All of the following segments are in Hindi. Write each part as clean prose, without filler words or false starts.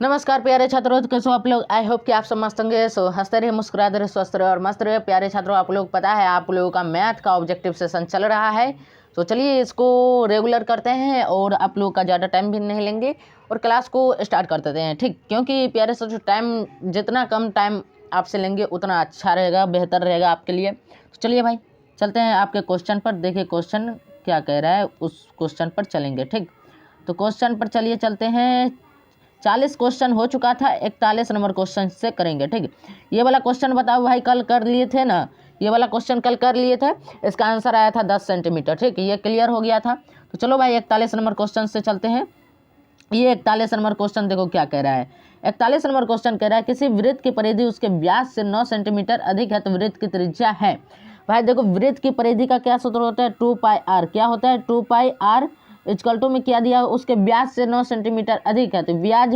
नमस्कार प्यारे छात्रों, कैसे हो आप लोग। आई होप कि आप सब मस्त होंगे। सो हंसते रहे, मुस्कुराते रहे, स्वस्थ रहे और मस्त रहे। प्यारे छात्रों, आप लोग पता है आप लोगों का मैथ का ऑब्जेक्टिव सेशन चल रहा है। तो चलिए इसको रेगुलर करते हैं और आप लोगों का ज़्यादा टाइम भी नहीं लेंगे और क्लास को स्टार्ट कर देते हैं, ठीक। क्योंकि प्यारे से जो टाइम जितना कम टाइम आपसे लेंगे उतना अच्छा रहेगा, बेहतर रहेगा आपके लिए। तो चलिए भाई चलते हैं आपके क्वेश्चन पर। देखिए क्वेश्चन क्या कह रहा है, उस क्वेश्चन पर चलेंगे, ठीक। तो क्वेश्चन पर चलिए चलते हैं। 40 क्वेश्चन हो चुका था, 41 नंबर क्वेश्चन से करेंगे, ठीक। ये वाला क्वेश्चन बताओ भाई, कल कर लिए थे ना, ये वाला क्वेश्चन कल कर लिए थे। इसका आंसर आया था 10 सेंटीमीटर, ठीक। ये क्लियर हो गया था। तो चलो भाई 41 नंबर क्वेश्चन से चलते हैं। ये 41 नंबर क्वेश्चन देखो क्या कह रहा है। 41 नंबर क्वेश्चन कह रहा है किसी वृत्त की परिधि उसके व्यास से 9 सेंटीमीटर अधिक है तो वृत्त की त्रिज्या है। भाई देखो वृत्त की परिधि का क्या सूत्र होता है, 2πr। क्या होता है, 2πr इक्वल टू में क्या दिया, उसके व्यास से 9 सेंटीमीटर अधिक है तो व्यास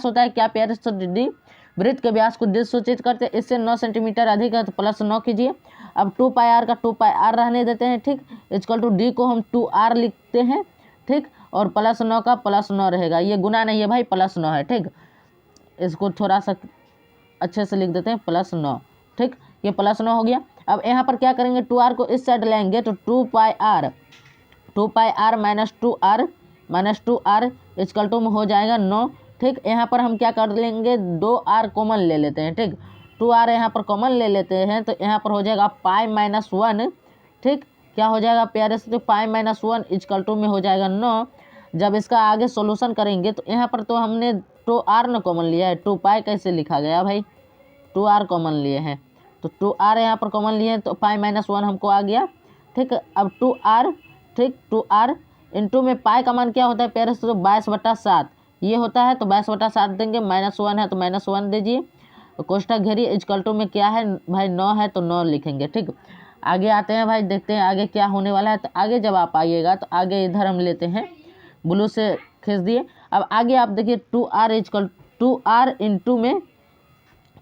होता है क्या प्यारे से डी। वृत्त के व्यास को डी सूचित करते हैं, इससे 9 सेंटीमीटर अधिक है तो प्लस 9 कीजिए। अब 2πr का 2πr रहने देते हैं, ठीक। इक्वल टू डी को हम 2r लिखते हैं, ठीक। और प्लस 9 का प्लस 9 रहेगा, ये गुना नहीं है भाई, प्लस 9 है, ठीक। इसको थोड़ा सा अच्छे से लिख देते हैं, प्लस 9, ठीक। ये प्लस 9 हो गया। अब यहाँ पर क्या करेंगे, 2r को इस साइड लाएंगे तो 2πr minus 2r equal to में हो जाएगा 9, ठीक। यहाँ पर हम क्या कर लेंगे, 2r कॉमन ले लेते हैं, ठीक। 2r यहाँ पर कॉमन ले लेते हैं तो यहाँ पर हो जाएगा π-1, ठीक। क्या हो जाएगा प्यारे से, तो π-1 इक्वल टू में हो जाएगा 9। जब इसका आगे सॉल्यूशन करेंगे तो यहाँ पर तो हमने 2r न कॉमन लिया है, 2π कैसे लिखा गया भाई, 2r कॉमन लिए हैं तो 2r यहाँ पर कॉमन लिए हैं तो π-1 हमको आ गया, ठीक। अब 2r, ठीक, 2r इंटू में पाई का मान क्या होता है प्यारे से, तो 22/7 ये होता है तो 22/7 देंगे। -1 है तो -1 दीजिए, कोष्ठक घेरिए। इक्वल टू में क्या है भाई, 9 है तो 9 लिखेंगे, ठीक। आगे आते हैं भाई, देखते हैं आगे क्या होने वाला है। तो आगे जब आप आइएगा तो आगे इधर हम लेते हैं, ब्लू से खींच दिए। अब आगे आप देखिए 2r इंटू में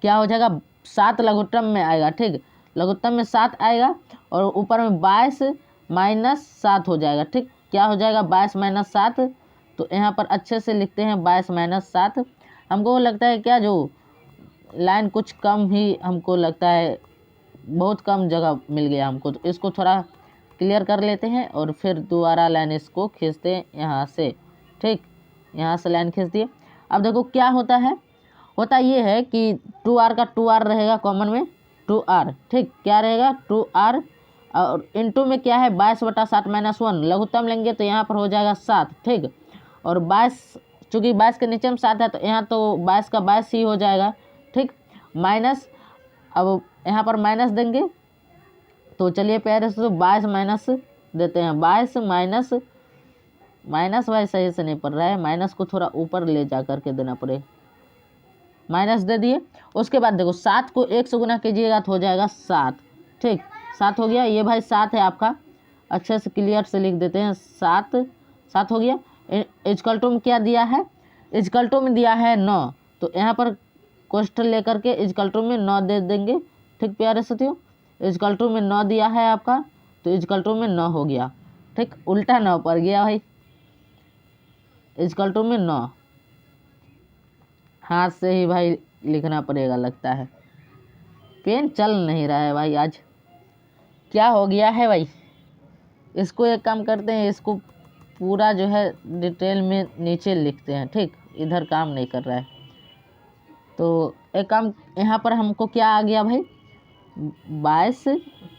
क्या हो जाएगा, 7 लघुत्तम में आएगा, ठीक। लघुत्तम में 7 आएगा और ऊपर में 22-7 हो जाएगा, ठीक। क्या हो जाएगा 22-7, तो यहाँ पर अच्छे से लिखते हैं 22-7। हमको लगता है क्या, जो लाइन कुछ कम ही हमको लगता है, बहुत कम जगह मिल गया हमको, तो इसको थोड़ा क्लियर कर लेते हैं और फिर दोबारा लाइन इसको खींचते हैं यहाँ से, ठीक। यहाँ से लाइन खींच दिए। अब देखो क्या होता है, होता ये है कि 2r का 2r रहेगा कॉमन में, 2r, ठीक। क्या रहेगा 2r और इंटू में क्या है 22/7 -1 लघुत्तम लेंगे तो यहाँ पर हो जाएगा 7, ठीक। और 22 चूँकि 22 के नीचे में 7 है तो यहाँ तो 22 का 22 ही हो जाएगा, ठीक। माइनस, अब यहाँ पर माइनस देंगे तो चलिए प्यारे से 22 माइनस देते हैं, 22 माइनस भाई सही से नहीं पड़ रहा है, माइनस को थोड़ा ऊपर ले जा करके देना पड़ेगा, माइनस दे दिए। उसके बाद देखो 7 को 1 से गुना कीजिएगा तो हो जाएगा 7, ठीक। 7 हो गया, ये भाई 7 है आपका, अच्छे से क्लियर से लिख देते हैं, 7 हो गया। इक्वल टू में क्या दिया है, इक्वल टू में दिया है 9, तो यहाँ पर कोष्ठक लेकर के इक्वल टू में 9 दे देंगे, ठीक प्यारे साथियों। इक्वल टू में 9 दिया है आपका तो इक्वल टू में 9 हो गया, ठीक। उल्टा 9 पड़ गया भाई, इक्वल टू में 9 हाथ से ही भाई लिखना पड़ेगा, लगता है पेन चल नहीं रहा है भाई, आज क्या हो गया है भाई। इसको एक काम करते हैं, इसको पूरा जो है डिटेल में नीचे लिखते हैं, ठीक। इधर काम नहीं कर रहा है तो एक काम, यहाँ पर हमको क्या आ गया भाई, 22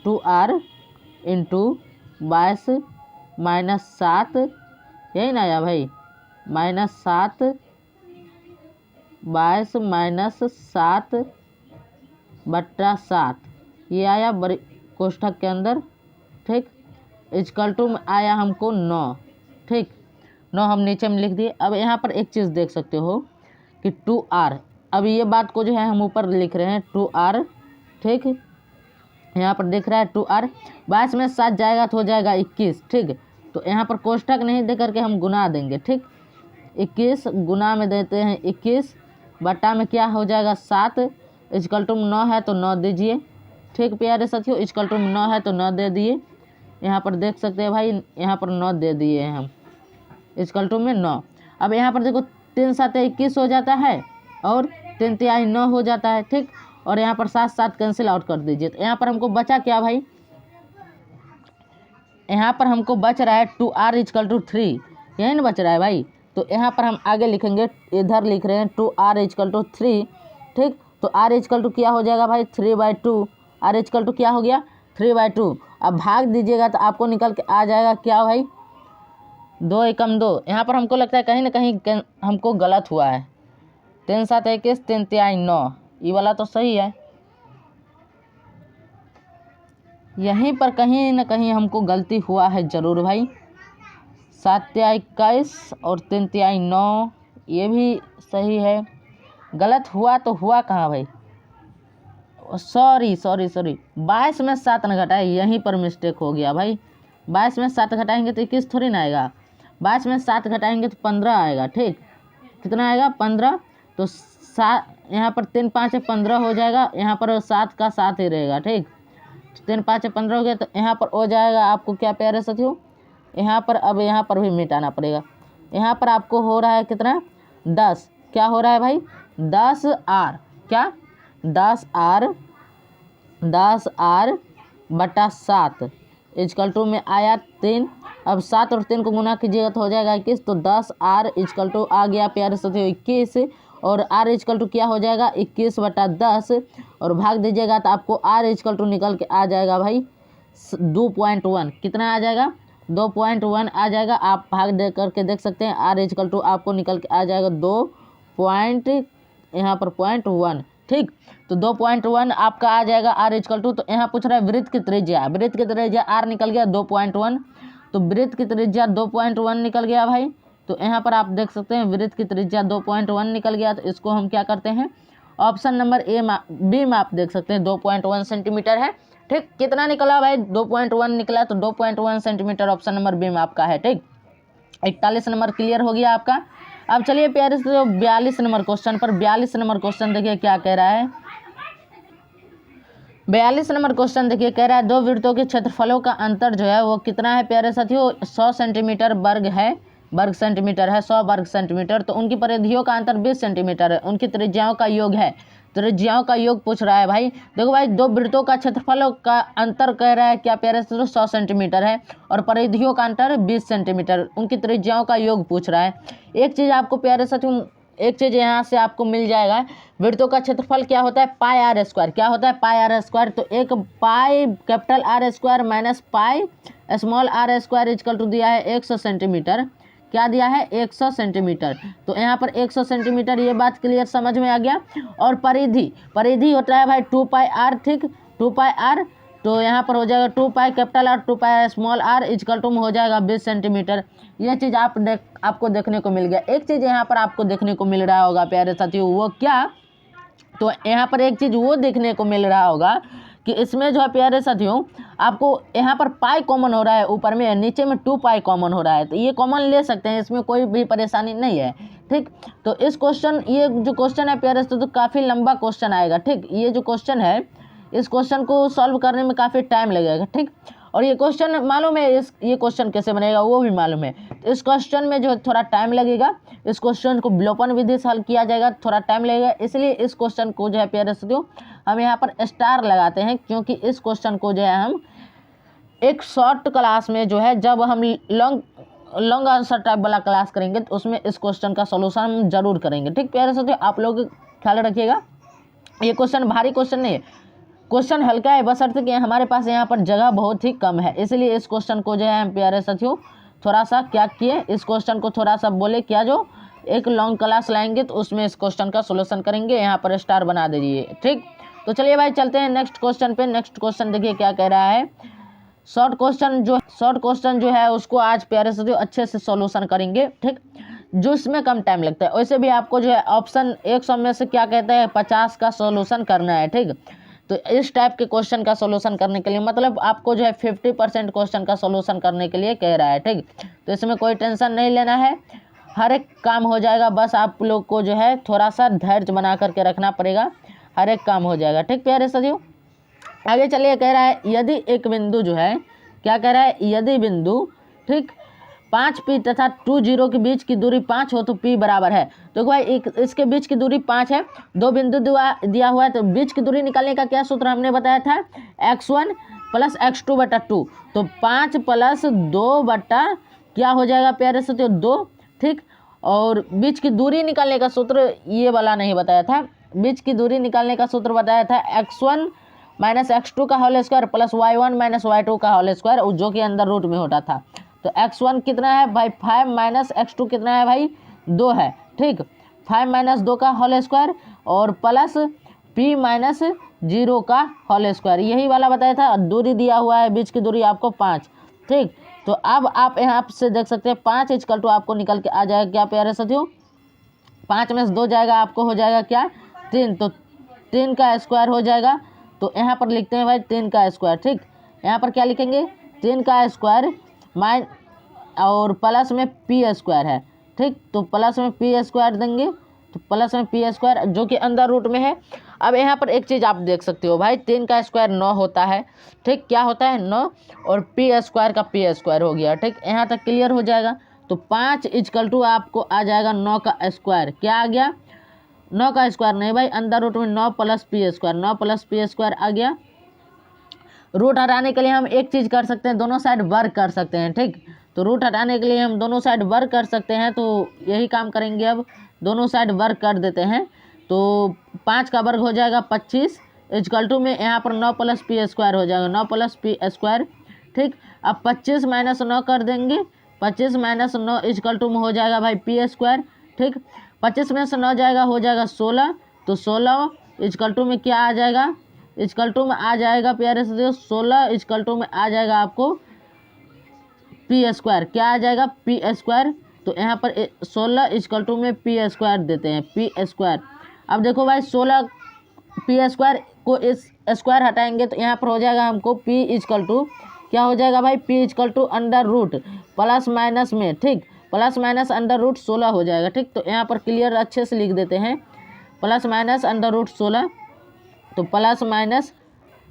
2r इंटू 22-7 यही ना आया भाई, -7 22-7/7 ये आया बड़ी कोष्ठक के अंदर, ठीक। इक्वल टू में आया हमको 9, ठीक। 9 हम नीचे में लिख दिए। अब यहाँ पर एक चीज़ देख सकते हो कि 2r, अब ये बात को जो है हम ऊपर लिख रहे हैं 2r, ठीक। यहाँ पर दिख रहा है 2r, 22 में 7 जाएगा तो हो जाएगा 21, ठीक। तो यहाँ पर कोष्ठक नहीं दे करके हम गुना देंगे, ठीक। 21 गुना में देते हैं 21 बटा में क्या हो जाएगा 7, इक्वल टू में 9 है तो 9 दीजिए, ठीक प्यारे साथियों। इक्वल टू में 9 है तो 9 दे दिए, यहाँ पर देख सकते हैं भाई, यहाँ पर 9 दे दिए हैं हम, इक्वल टू में 9। अब यहाँ पर देखो 3 7 21 हो जाता है और 3 तिहाई 9 हो जाता है, ठीक। और यहाँ पर 7 7 कैंसिल आउट कर दीजिए। तो यहाँ पर हमको बचा क्या भाई, यहाँ पर हमको बच रहा है 2r = 3, यही ना बच रहा है भाई। तो यहाँ पर हम आगे लिखेंगे, इधर लिख रहे हैं 2r = 3, ठीक। तो r = क्या हो जाएगा भाई 3/2, r = क्या हो गया 3/2। अब भाग दीजिएगा तो आपको निकल के आ जाएगा क्या भाई 2 एकम 2। यहाँ पर हमको लगता है कहीं ना कहीं हमको गलत हुआ है। 3 7 21, 3 तिहाई 9, ये वाला तो सही है। यहीं पर कहीं ना कहीं हमको गलती हुआ है ज़रूर भाई। 7 तिहाई 21 और 3 तिहाई 9, ये भी सही है। गलत हुआ तो हुआ कहाँ भाई, सॉरी 22 में 7 न घटाए, यहीं पर मिस्टेक हो गया भाई। 22 में 7 घटाएंगे तो 21 थोड़ी ना आएगा, 22 में 7 घटाएंगे तो 15 आएगा, ठीक। कितना आएगा 15। तो 7 यहाँ पर 3 5 15 हो जाएगा, यहाँ पर 7 का 7 ही रहेगा, ठीक। 3 5 15 हो गया। तो यहाँ पर हो जाएगा आपको क्या प्यारे साथियों, यहाँ पर अब यहाँ पर भी मिटाना पड़ेगा। यहाँ पर आपको हो रहा है कितना 10, क्या हो रहा है भाई 10r, क्या 10r बटा 7 = में आया 3। अब 7 और 3 को गुना कीजिएगा तो हो जाएगा 21। तो 10r = आ गया प्यारे साथियों 21, और r = क्या हो जाएगा 21/10, और भाग दीजिएगा तो आपको r = निकल के आ जाएगा भाई 2.1। कितना आ जाएगा 2.1 आ जाएगा। आप भाग दे करके देख सकते हैं, r = आपको निकल के आ जाएगा 2 यहाँ पर 0.1, ठीक। तो 2.1 आपका आ जाएगा r = तो यहाँ पूछ रहा है वृत्त की त्रिज्या, वृत्त की त्रिज्या r निकल गया 2.1, तो वृत्त की त्रिज्या 2.1 निकल गया भाई। तो यहाँ पर आप देख सकते हैं वृत्त की त्रिज्या 2.1 निकल गया। तो इसको हम क्या करते हैं, ऑप्शन नंबर बी में आप देख सकते हैं 2.1 सेंटीमीटर है, ठीक। कितना निकला भाई 2.1 निकला, तो 2.1 सेंटीमीटर ऑप्शन नंबर बी में आपका है, ठीक। 41 नंबर क्लियर हो गया आपका। अब चलिए प्यारे से 42 नंबर क्वेश्चन पर, 42 नंबर क्वेश्चन देखिए क्या कह रहा है। 42 नंबर क्वेश्चन देखिए कह रहा है दो वृत्तों के क्षेत्रफलों का अंतर जो है वो कितना है प्यारे साथियों 100 सेंटीमीटर वर्ग है, वर्ग सेंटीमीटर है 100 वर्ग सेंटीमीटर। तो उनकी परिधियों का अंतर 20 सेंटीमीटर है, उनकी त्रिज्याओं का योग है, त्रिज्याओं का योग पूछ रहा है भाई। देखो भाई दो वृत्तों का क्षेत्रफलों का अंतर कह रहा है क्या प्यारे साथियों 100 सेंटीमीटर है, और परिधियों का अंतर 20 सेंटीमीटर, उनकी त्रिज्याओं का योग पूछ रहा है। एक चीज़ आपको प्यारे साथियों, एक चीज़ यहाँ से आपको मिल जाएगा, वृत्तों का क्षेत्रफल क्या होता है पाई r स्क्वायर, क्या होता है पाई r स्क्वायर। तो एक pi capital R square minus pi small r square = दिया है 100 सेंटीमीटर, क्या दिया है 100 सेंटीमीटर। तो यहाँ पर 100 सेंटीमीटर, ये बात क्लियर समझ में आ गया। और परिधि होता है भाई 2 पाई r, ठीक 2 पाई r। तो यहाँ पर हो जाएगा 2 pi capital R 2 pi small r = में हो जाएगा 20 सेंटीमीटर। यह चीज़ आपको देखने को मिल गया। एक चीज़ यहाँ पर आपको देखने को मिल रहा होगा प्यारे साथियों, वो क्या, तो यहाँ पर एक चीज़ वो देखने को मिल रहा होगा कि इसमें जो है प्यारे साथियों आपको यहाँ पर पाई कॉमन हो रहा है, ऊपर में नीचे में 2 पाई कॉमन हो रहा है। तो ये कॉमन ले सकते हैं, इसमें कोई भी परेशानी नहीं है, ठीक। तो इस क्वेश्चन, ये जो क्वेश्चन है प्यारे साथियों काफ़ी लंबा क्वेश्चन आएगा, ठीक। ये जो क्वेश्चन है इस क्वेश्चन को सॉल्व करने में काफ़ी टाइम लगेगा, ठीक। और ये क्वेश्चन मालूम है, ये क्वेश्चन कैसे बनेगा वो भी मालूम है। तो इस क्वेश्चन में जो थोड़ा टाइम लगेगा, इस क्वेश्चन को विलोपन विधि से हल किया जाएगा, थोड़ा टाइम लगेगा, इसलिए इस क्वेश्चन को जो है प्यारे साथियों हम यहाँ पर स्टार लगाते हैं, क्योंकि इस क्वेश्चन को जो है हम एक शॉर्ट क्लास में जो है, जब हम लॉन्ग आंसर टाइप वाला क्लास करेंगे तो उसमें इस क्वेश्चन का सोल्यूशन हम जरूर करेंगे, ठीक प्यारे साथियों। आप लोग ख्याल रखिएगा, ये क्वेश्चन भारी क्वेश्चन नहीं है, क्वेश्चन हल्का है, बशर्ते कि हमारे पास यहाँ पर जगह बहुत ही कम है, इसलिए इस क्वेश्चन को जो है हम प्यारे साथियों थोड़ा सा क्या किए, इस क्वेश्चन को थोड़ा सा बोले क्या, जो एक लॉन्ग क्लास लाएंगे तो उसमें इस क्वेश्चन का सोल्यूशन करेंगे, यहाँ पर स्टार बना दीजिए, ठीक। तो चलिए भाई चलते हैं नेक्स्ट क्वेश्चन पे। नेक्स्ट क्वेश्चन देखिए क्या कह रहा है। शॉर्ट क्वेश्चन जो है उसको आज प्यारे साथियों अच्छे से सोल्यूशन करेंगे, ठीक, जो इसमें कम टाइम लगता है। वैसे भी आपको जो है ऑप्शन 100 में से क्या कहते हैं 50 का सोल्यूशन करना है, ठीक। तो इस टाइप के क्वेश्चन का सोल्यूशन करने के लिए मतलब आपको जो है 50% क्वेश्चन का सोल्यूशन करने के लिए कह रहा है, ठीक। तो इसमें कोई टेंशन नहीं लेना है, हर एक काम हो जाएगा, बस आप लोग को जो है थोड़ा सा धैर्य बना करके रखना पड़ेगा, हर एक काम हो जाएगा, ठीक प्यारे साथियों। आगे चलिए कह रहा है यदि एक बिंदु जो है क्या कह रहा है, यदि बिंदु, ठीक, 5p तथा 2 0 के बीच की दूरी 5 हो तो p बराबर है। तो भाई इसके बीच की दूरी 5 है, दो बिंदु दिया हुआ है, तो बीच की दूरी निकालने का क्या सूत्र हमने बताया था, x1 प्लस x2 बटा 2। तो 5 प्लस 2 बटा क्या हो जाएगा प्यारे साथियों, 2, ठीक। और बीच की दूरी निकालने का सूत्र ये वाला नहीं बताया था, बीच की दूरी निकालने का सूत्र बताया था x1 माइनस x2 का whole square plus y1 minus y2 का होल स्क्वायर, जो कि अंदर रूट में होता था। तो x1 कितना है भाई 5 माइनस x2 कितना है भाई 2 है, ठीक। 5 माइनस 2 का होल स्क्वायर और प्लस p माइनस 0 का होल स्क्वायर, यही वाला बताया था। दूरी दिया हुआ है, बीच की दूरी आपको 5, ठीक। तो अब आप यहाँ से देख सकते हैं 5 इक्वल टू आपको निकल के आ जाएगा क्या प्यारे साथियों, 5 में से 2 जाएगा, आपको हो जाएगा क्या 3, तो 3 का स्क्वायर हो जाएगा। तो यहाँ पर लिखते हैं भाई 3 का स्क्वायर, ठीक। यहाँ पर क्या लिखेंगे 3 का स्क्वायर और प्लस में पी स्क्वायर है, ठीक। तो प्लस में पी स्क्वायर देंगे, तो प्लस में पी स्क्वायर जो कि अंदर रूट में है। अब यहाँ पर एक चीज़ आप देख सकते हो भाई 3 का स्क्वायर 9 होता है, ठीक। क्या होता है 9, और पी स्क्वायर का पी स्क्वायर हो गया, ठीक। यहाँ तक क्लियर हो जाएगा। तो 5 इक्वल टू आपको आ जाएगा 9 का स्क्वायर, क्या आ गया 9 का स्क्वायर नहीं भाई, अंदर रूट में 9 plus P square, 9 plus P square आ गया। रूट हटाने के लिए हम एक चीज़ कर सकते हैं, दोनों साइड वर्ग कर सकते हैं, ठीक। तो रूट हटाने के लिए हम दोनों साइड वर्ग कर सकते हैं, तो यही काम करेंगे। अब दोनों साइड वर्ग कर देते हैं, तो 5 का वर्ग हो जाएगा 25 इक्वल टू में यहाँ पर 9 प्लस पी स्क्वायर हो जाएगा, 9 प्लस पी स्क्वायर, ठीक। अब 25 माइनस 9 कर देंगे, 25 माइनस 9 इक्वल टू में हो जाएगा भाई पी स्क्वायर, ठीक। 25 में से 9 जाएगा, हो जाएगा 16, तो 16 इक्वल टू में क्या आ जाएगा, इक्वल टू में आ जाएगा प्यारे से 16 इक्वल टू में आ जाएगा आपको पी स्क्वायर, क्या आ जाएगा पी स्क्वायर। तो यहाँ पर 16 इक्वल टू में पी स्क्वायर देते हैं, पी स्क्वायर। अब देखो भाई 16 पी स्क्वायर को इस स्क्वायर हटाएंगे तो यहाँ पर हो जाएगा हमको पी इक्वल टू, क्या हो जाएगा भाई P equal to under root plus minus में, ठीक, प्लस माइनस अंडर रूट 16 हो जाएगा, ठीक। तो यहाँ पर क्लियर अच्छे से लिख देते हैं, प्लस माइनस अंडर रूट 16, तो प्लस माइनस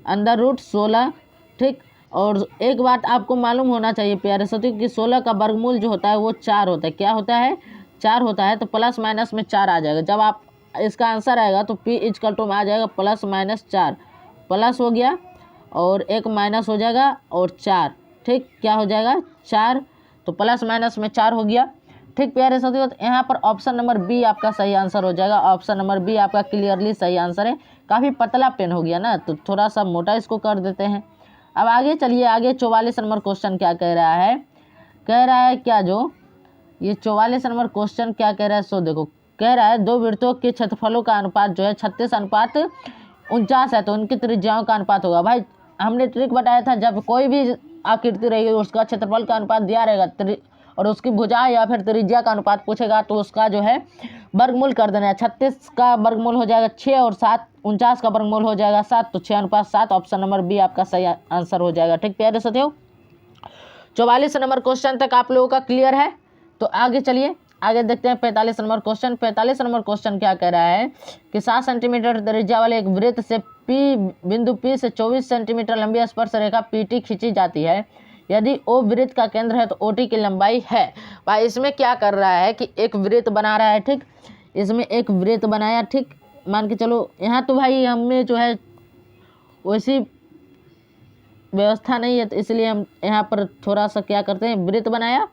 अंडर रूट 16, ठीक। और एक बात आपको मालूम होना चाहिए प्यारे साथियों कि 16 का वर्गमूल जो होता है वो 4 होता है, क्या होता है 4 होता है। तो प्लस माइनस में 4 आ जाएगा, जब आप इसका आंसर आएगा तो पी इक्वल टू में आ जाएगा प्लस माइनस 4, प्लस हो गया और एक माइनस हो जाएगा और 4, ठीक, क्या हो जाएगा 4, तो प्लस माइनस में 4 हो गया, ठीक प्यारे साथियों। तो यहाँ पर ऑप्शन नंबर बी आपका सही आंसर हो जाएगा, ऑप्शन नंबर बी आपका क्लियरली सही आंसर है। काफ़ी पतला पेन हो गया ना, तो थोड़ा सा मोटा इसको कर देते हैं। अब आगे चलिए, आगे 44 नंबर क्वेश्चन क्या कह रहा है, कह रहा है क्या, जो ये 44 नंबर क्वेश्चन क्या कह रहा है, सो देखो कह रहा है 2 वृत्तों के क्षेत्रफलों का अनुपात जो है 36 अनुपात 49 है, तो उनकी त्रिज्याओं का अनुपात होगा। भाई हमने ट्रिक बताया था, जब कोई भी आकृति रही उसका क्षेत्रफल का अनुपात दिया रहेगा और उसकी भुजा या फिर त्रिज्या का अनुपात पूछेगा तो उसका जो है वर्गमूल कर देना है। 36 का वर्गमूल हो जाएगा 6 और 7, 49 का वर्गमूल हो जाएगा 7, तो 6 अनुपात 7, ऑप्शन नंबर बी आपका सही आंसर हो जाएगा, ठीक प्यारे साथियों। 44 नंबर क्वेश्चन तक आप लोगों का क्लियर है। तो आगे चलिए, आगे देखते हैं 45 नंबर क्वेश्चन। 45 नंबर क्वेश्चन क्या कह रहा है कि 7 सेंटीमीटर त्रिज्या वाले एक वृत्त से बिंदु P से 24 सेंटीमीटर लंबी स्पर्श रेखा PT खींची जाती है। यदि O वृत्त का केंद्र है तो OT की लंबाई है। भाई इसमें क्या कर रहा है कि एक वृत्त बना रहा है, ठीक, इसमें एक वृत्त बनाया, ठीक, मान के चलो। यहाँ तो भाई हमें जो है वैसी व्यवस्था नहीं है, तो इसलिए हम यहाँ पर थोड़ा सा क्या करते हैं, वृत्त बनाया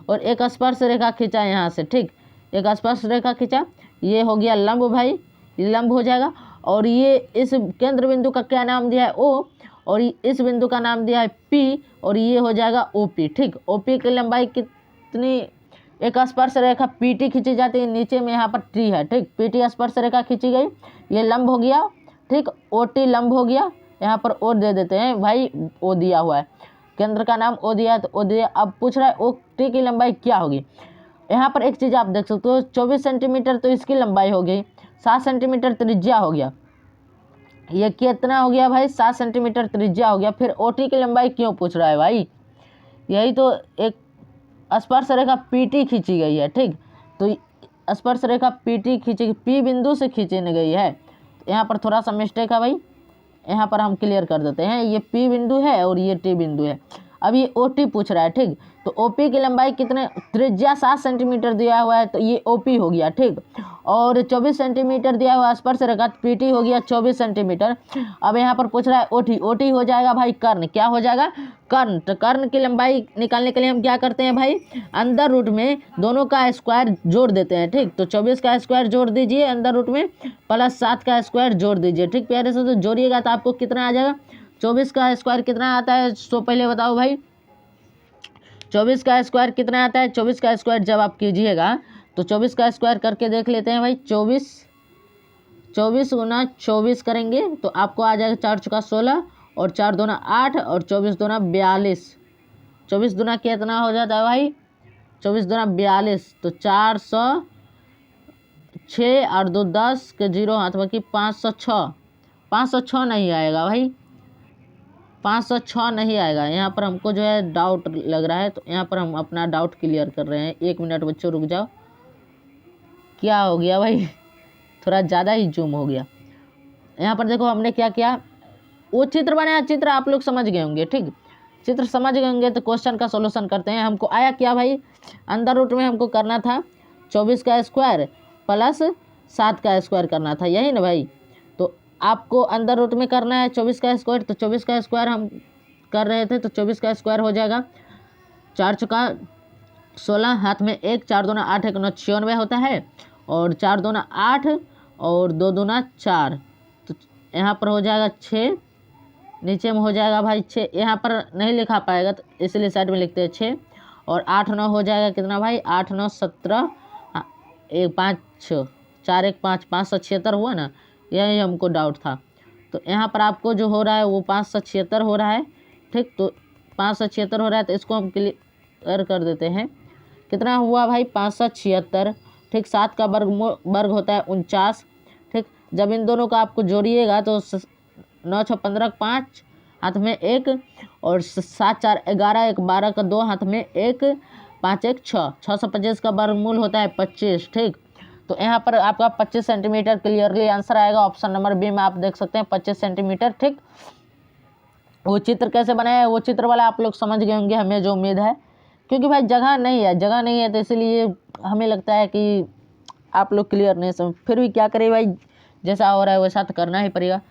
और एक स्पर्श रेखा खींचा यहाँ से, ठीक, एक स्पर्श रेखा खींचा, ये हो गया लंब भाई, ये लंब हो जाएगा। और ये इस केंद्र बिंदु का क्या नाम दिया है O, और इस बिंदु का नाम दिया है P, और ये हो जाएगा OP, ठीक। OP की लंबाई कितनी, एक स्पर्श रेखा PT खींची जाती है, नीचे में यहाँ पर T है, ठीक, PT स्पर्श रेखा खींची गई, ये लंब हो गया, ठीक, OT लंब हो गया, यहाँ पर O दे देते हैं भाई, O दिया हुआ है, केंद्र का नाम O दिया है तो O दिया। अब पूछ रहा है OT की लंबाई क्या होगी। यहाँ पर एक चीज़ आप देख सकते हो, 24 सेंटीमीटर तो इसकी लंबाई हो गई, 7 सेंटीमीटर त्रिज्या हो गया, ये कितना हो गया भाई 7 सेंटीमीटर त्रिज्या हो गया। फिर OT की लंबाई क्यों पूछ रहा है भाई, यही तो एक स्पर्श रेखा PT खींची गई है, ठीक, तो स्पर्श रेखा PT खींची P बिंदु से खींची गई है, तो यहाँ पर थोड़ा सा मिस्टेक है भाई, यहाँ पर हम क्लियर कर देते हैं, ये P बिंदु है और ये T बिंदु है। अब ये OT पूछ रहा है, ठीक। तो OP की लंबाई कितने, त्रिज्या 7 सेंटीमीटर दिया हुआ है तो ये OP हो गया, ठीक। और 24 सेंटीमीटर दिया हुआ स्पर्श रेखा PT हो गया 24 सेंटीमीटर। अब यहाँ पर पूछ रहा है OT हो जाएगा भाई कर्ण, क्या हो जाएगा, कर्ण। तो कर्ण की लंबाई निकालने के लिए हम क्या करते हैं भाई, अंदर रूट में दोनों का स्क्वायर जोड़ देते हैं, ठीक। तो 24 का स्क्वायर जोड़ दीजिए अंदर रूट में, प्लस 7 का स्क्वायर जोड़ दीजिए, ठीक। प्यारे से तो जोड़िएगा तो आपको कितना आ जाएगा, 24 का स्क्वायर कितना आता है, तो पहले बताओ भाई 24 का स्क्वायर कितना आता है। 24 का स्क्वायर जब आप कीजिएगा तो 24 का स्क्वायर करके देख लेते हैं भाई। 24 गुना 24 करेंगे तो आपको आ जाएगा 4 चौका 16 और 4 दूना 8 और 24 दूना 42। 24 दूना कितना हो जाता है भाई, 24 दूना 42, तो 406 और 2 10 के 0 हाथ बाकी 506। 506 नहीं आएगा भाई, 506 नहीं आएगा। यहाँ पर हमको जो है डाउट लग रहा है, तो यहाँ पर हम अपना डाउट क्लियर कर रहे हैं। 1 मिनट बच्चों रुक जाओ, क्या हो गया भाई, थोड़ा ज़्यादा ही जूम हो गया। यहाँ पर देखो हमने क्या किया, वो चित्र बनाया, चित्र आप लोग समझ गए होंगे, ठीक। चित्र समझ गए होंगे तो क्वेश्चन का सॉल्यूशन करते हैं। हमको आया क्या भाई, अंदर रूट में हमको करना था 24 का स्क्वायर प्लस 7 का स्क्वायर करना था, यही ना भाई। तो आपको अंदर रूट में करना है 24 का स्क्वायर, तो 24 का स्क्वायर हम कर रहे थे, तो 24 का स्क्वायर हो जाएगा 4 चौका 16 हाथ में 1, 4 दूना 8 1 9 96 होता है, और 4 दूना 8 और 2 दूना 4, तो यहाँ पर हो जाएगा 6, नीचे में हो जाएगा भाई 6, यहाँ पर नहीं लिखा पाएगा तो इसलिए साइड में लिखते हैं 6, और 8 9 हो जाएगा कितना भाई, 8 9 17, 1 5 6 4 1 5 576 हुआ ना, यही हमको डाउट था। तो यहाँ पर आपको जो हो रहा है वो 576 हो रहा है, ठीक। तो 576 हो रहा है तो इसको हम क्लियर कर देते हैं। कितना हुआ भाई 576, ठीक। 7 का वर्ग होता है 49, ठीक। जब इन दोनों का आपको जोड़िएगा तो 9 6 15 5 हाथ में 1 और 7 4 11 1 12 का 2 हाथ में 1 5 1 6 625 का वर्गमूल होता है 25, ठीक। तो यहाँ पर आपका 25 सेंटीमीटर क्लियरली आंसर आएगा। ऑप्शन नंबर बी में आप देख सकते हैं 25 सेंटीमीटर, ठीक। वो चित्र कैसे बनाया है वो चित्र वाला आप लोग समझ गए होंगे, हमें जो उम्मीद है, क्योंकि भाई जगह नहीं है तो इसलिए हमें लगता है कि आप लोग क्लियर नहीं समझ, फिर भी क्या करें भाई, जैसा हो रहा है वैसा तो करना ही पड़ेगा।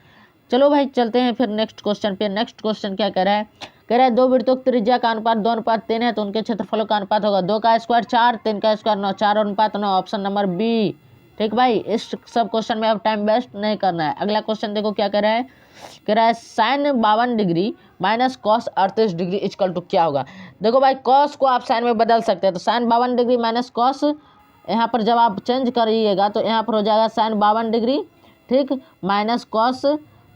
चलो भाई चलते हैं फिर नेक्स्ट क्वेश्चन पे। नेक्स्ट क्वेश्चन क्या कह रहा है, कह रहा है दो वृत्तों की त्रिज्या का अनुपात 2:3 है तो उनके क्षेत्रफलों का अनुपात होगा 2 का स्क्वायर 4, 3 का स्क्वायर 9, 4 अनुपात 9, ऑप्शन नंबर बी, ठीक भाई। इस सब क्वेश्चन में अब टाइम वेस्ट नहीं करना है। अगला क्वेश्चन देखो क्या कह रहा है, कह रहा है sine 52 degree minus cos 38 degree equal to क्या होगा। देखो भाई कॉस को आप साइन में बदल सकते हैं, तो साइन 52 डिग्री माइनस कॉस, यहाँ पर जब आप चेंज करिएगा तो यहाँ पर हो जाएगा साइन 52 डिग्री, ठीक, माइनस कॉस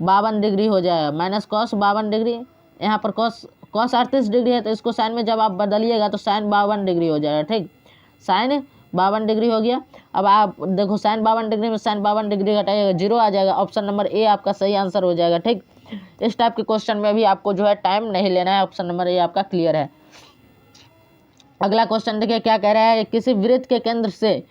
52 डिग्री हो जाएगा, माइनस कॉस 52 डिग्री। यहाँ पर कॉस 38 डिग्री है तो इसको साइन में जब आप बदलिएगा तो साइन 52 डिग्री हो जाएगा, ठीक। साइन 52 डिग्री हो गया। अब आप देखो साइन 52 डिग्री में साइन 52 डिग्री घटाइएगा 0 आ जाएगा, ऑप्शन नंबर ए आपका सही आंसर हो जाएगा, ठीक। इस टाइप के क्वेश्चन में भी आपको जो है टाइम नहीं लेना है, ऑप्शन नंबर ए आपका क्लियर है। अगला क्वेश्चन देखिए क्या कह रहा है, किसी वृत्त के केंद्र से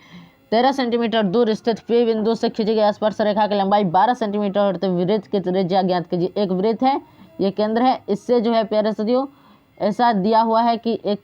13 सेंटीमीटर दूर स्थित पी बिंदु से खींची गई स्पर्श रेखा की लंबाई 12 सेंटीमीटर और तो वृत्त की त्रिज्या ज्ञात कीजिए। एक वृत्त है, ये केंद्र है, इससे जो है प्यारे साथियों ऐसा दिया हुआ है कि एक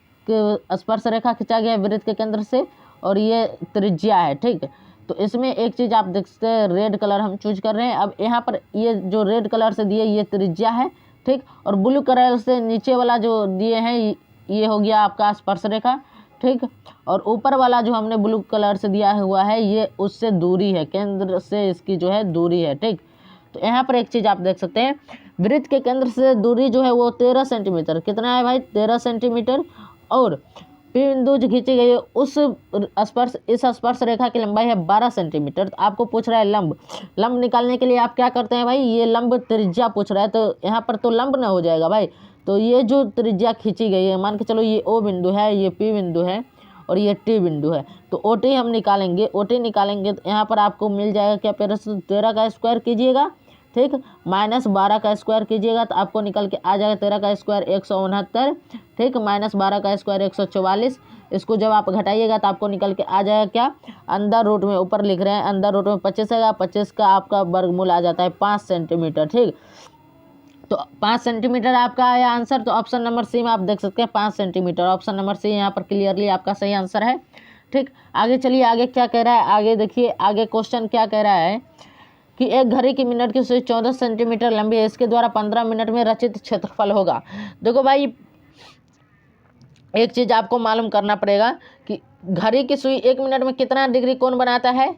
स्पर्श रेखा खींचा गया है वृत्त के केंद्र से और ये त्रिज्या है, ठीक। तो इसमें एक चीज़ आप देख सकते हैं, रेड कलर हम चूज कर रहे हैं। अब यहाँ पर ये जो रेड कलर से दिए ये त्रिज्या है, ठीक, और ब्लू कलर से नीचे वाला जो दिए हैं ये हो गया आपका स्पर्श रेखा, ठीक, और ऊपर वाला जो हमने ब्लू कलर से दिया हुआ है ये उससे दूरी है, केंद्र से इसकी जो है दूरी है, ठीक। तो यहाँ पर एक चीज़ आप देख सकते हैं, वृत्त के केंद्र से दूरी जो है वो 13 सेंटीमीटर, कितना है भाई 13 सेंटीमीटर, और पी बिंदु जो खींची गई है उस इस स्पर्श रेखा की लंबाई है 12 सेंटीमीटर। तो आपको पूछ रहा है लंब निकालने के लिए आप क्या करते हैं भाई, ये लंब त्रिज्या पूछ रहा है, तो यहाँ पर तो लंब ना हो जाएगा भाई। तो ये जो त्रिज्या खींची गई है, मान के चलो ये ओ बिंदु है, ये पी बिंदु है और ये टी बिंदु है, तो ओ टी हम निकालेंगे। ओ टी निकालेंगे तो यहाँ पर आपको मिल जाएगा क्या, 13 का स्क्वायर कीजिएगा, ठीक, माइनस 12 का स्क्वायर कीजिएगा तो आपको निकल के आ जाएगा 13 का स्क्वायर 169, ठीक, माइनस 12 का स्क्वायर 144। इसको जब आप घटाइएगा तो आपको निकल के आ जाएगा क्या, अंदर रूट में ऊपर लिख रहे हैं अंदर रूट में 25 है, 25 का आपका वर्गमूल आ जाता है 5 सेंटीमीटर, ठीक। तो 5 सेंटीमीटर आपका आया आंसर। तो ऑप्शन नंबर सी में आप देख सकते हैं 5 सेंटीमीटर। ऑप्शन नंबर सी यहाँ पर क्लियरली आपका सही आंसर है। ठीक, आगे चलिए, आगे क्या कह रहा है, आगे देखिए, आगे क्वेश्चन क्या कह रहा है कि एक घड़ी की मिनट की सुई 14 सेंटीमीटर लंबी है, इसके द्वारा 15 मिनट में रचित क्षेत्रफल होगा। देखो भाई, एक चीज़ आपको मालूम करना पड़ेगा कि घड़ी की सुई 1 मिनट में कितना डिग्री कोण बनाता है,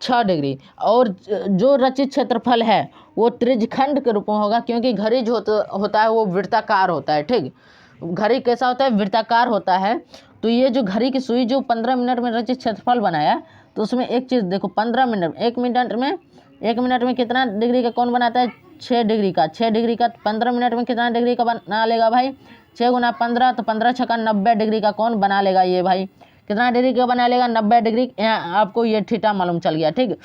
6 डिग्री। और जो रचित क्षेत्रफल है वो त्रिज्यखंड के रूप में होगा, क्योंकि घड़ी जो होता है वो वृत्ताकार होता है। ठीक, घड़ी कैसा होता है, वृत्ताकार होता है। तो ये जो घड़ी की सुई जो 15 मिनट में रचित क्षेत्रफल बनाया, तो उसमें एक चीज़ देखो, 15 मिनट, 1 मिनट में कितना डिग्री का कोण बनाता है, 6 डिग्री का। 6 डिग्री का 15 मिनट में कितना डिग्री का बना लेगा भाई, 6 गुना 15, तो 15 छक्का 90 डिग्री का कोण बना लेगा ये भाई। कितना डिग्री का बना लेगा, 90 डिग्री। यहाँ आपको ये थीटा मालूम चल गया। ठीक,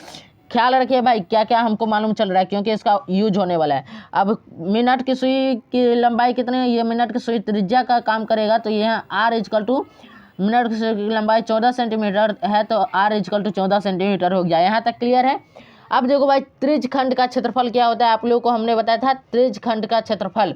ख्याल रखिए भाई क्या क्या हमको मालूम चल रहा है, क्योंकि इसका यूज होने वाला है। अब मिनट की सुई की लंबाई कितनी है, ये मिनट की सुई त्रिज्या का काम करेगा। तो यहाँ आर इजकल टू मिनट की सुई की लंबाई 14 सेंटीमीटर है, तो आर इजकल टू 14 सेंटीमीटर हो गया। यहाँ तक क्लियर है। अब देखो भाई, त्रिज्यखंड का क्षेत्रफल क्या होता है, आप लोगों को हमने बताया था। त्रिज्यखंड का क्षेत्रफल,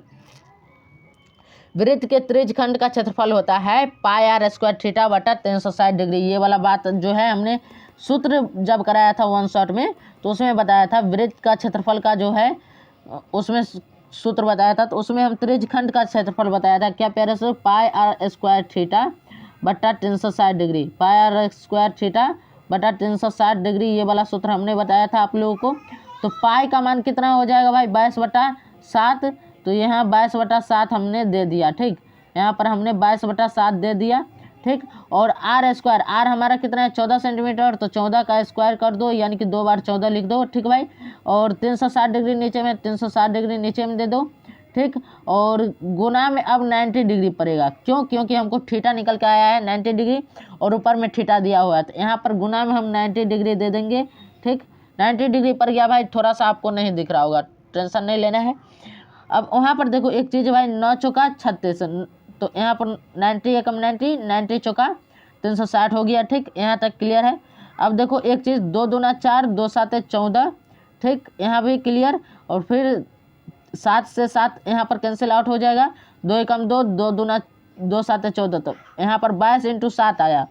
वृत्त के त्रिज्यखंड का क्षेत्रफल होता है पाई आर स्क्वायर थीटा बटा 360 डिग्री। ये वाला बात जो है हमने सूत्र जब कराया था 1 शॉट में, तो उसमें बताया था वृत्त का क्षेत्रफल का जो है उसमें सूत्र बताया था। तो उसमें हम त्रिज्यखंड का क्षेत्रफल बताया था, क्या प्यारे से, पाई आर स्क्वायर थीटा बटा 360 degree. Pi r square theta बटा 360 डिग्री, ये वाला सूत्र हमने बताया था आप लोगों को। तो पाई का मान कितना हो जाएगा भाई, 22/7। तो यहाँ 22/7 हमने दे दिया। ठीक, यहाँ पर हमने 22/7 दे दिया। ठीक, और आर स्क्वायर, आर हमारा कितना है, 14 सेंटीमीटर। तो 14 का स्क्वायर कर दो, यानी कि 2 बार 14 लिख दो। ठीक भाई, और 360 डिग्री नीचे में, 360 डिग्री नीचे में दे दो। ठीक, और गुना में अब 90 डिग्री पड़ेगा। क्यों, क्योंकि हमको थीटा निकल के आया है 90 डिग्री, और ऊपर में थीटा दिया हुआ है। तो यहाँ पर गुना में हम 90 डिग्री दे देंगे। ठीक, 90 डिग्री पर गया भाई, थोड़ा सा आपको नहीं दिख रहा होगा, टेंशन नहीं लेना है। अब वहाँ पर देखो एक चीज़ भाई, 9 चौका 36, तो यहाँ पर 90 एकम 90, 90 चौका 360 हो गया। ठीक, यहाँ तक क्लियर है। अब देखो एक चीज़, 2 दूना 4, 2 7 14। ठीक, यहाँ भी क्लियर। और फिर 7 से 7 यहाँ पर कैंसिल आउट हो जाएगा, 2 एकम 2, 2 दूना 2 7 14। तो यहाँ पर 22 × 7 आया।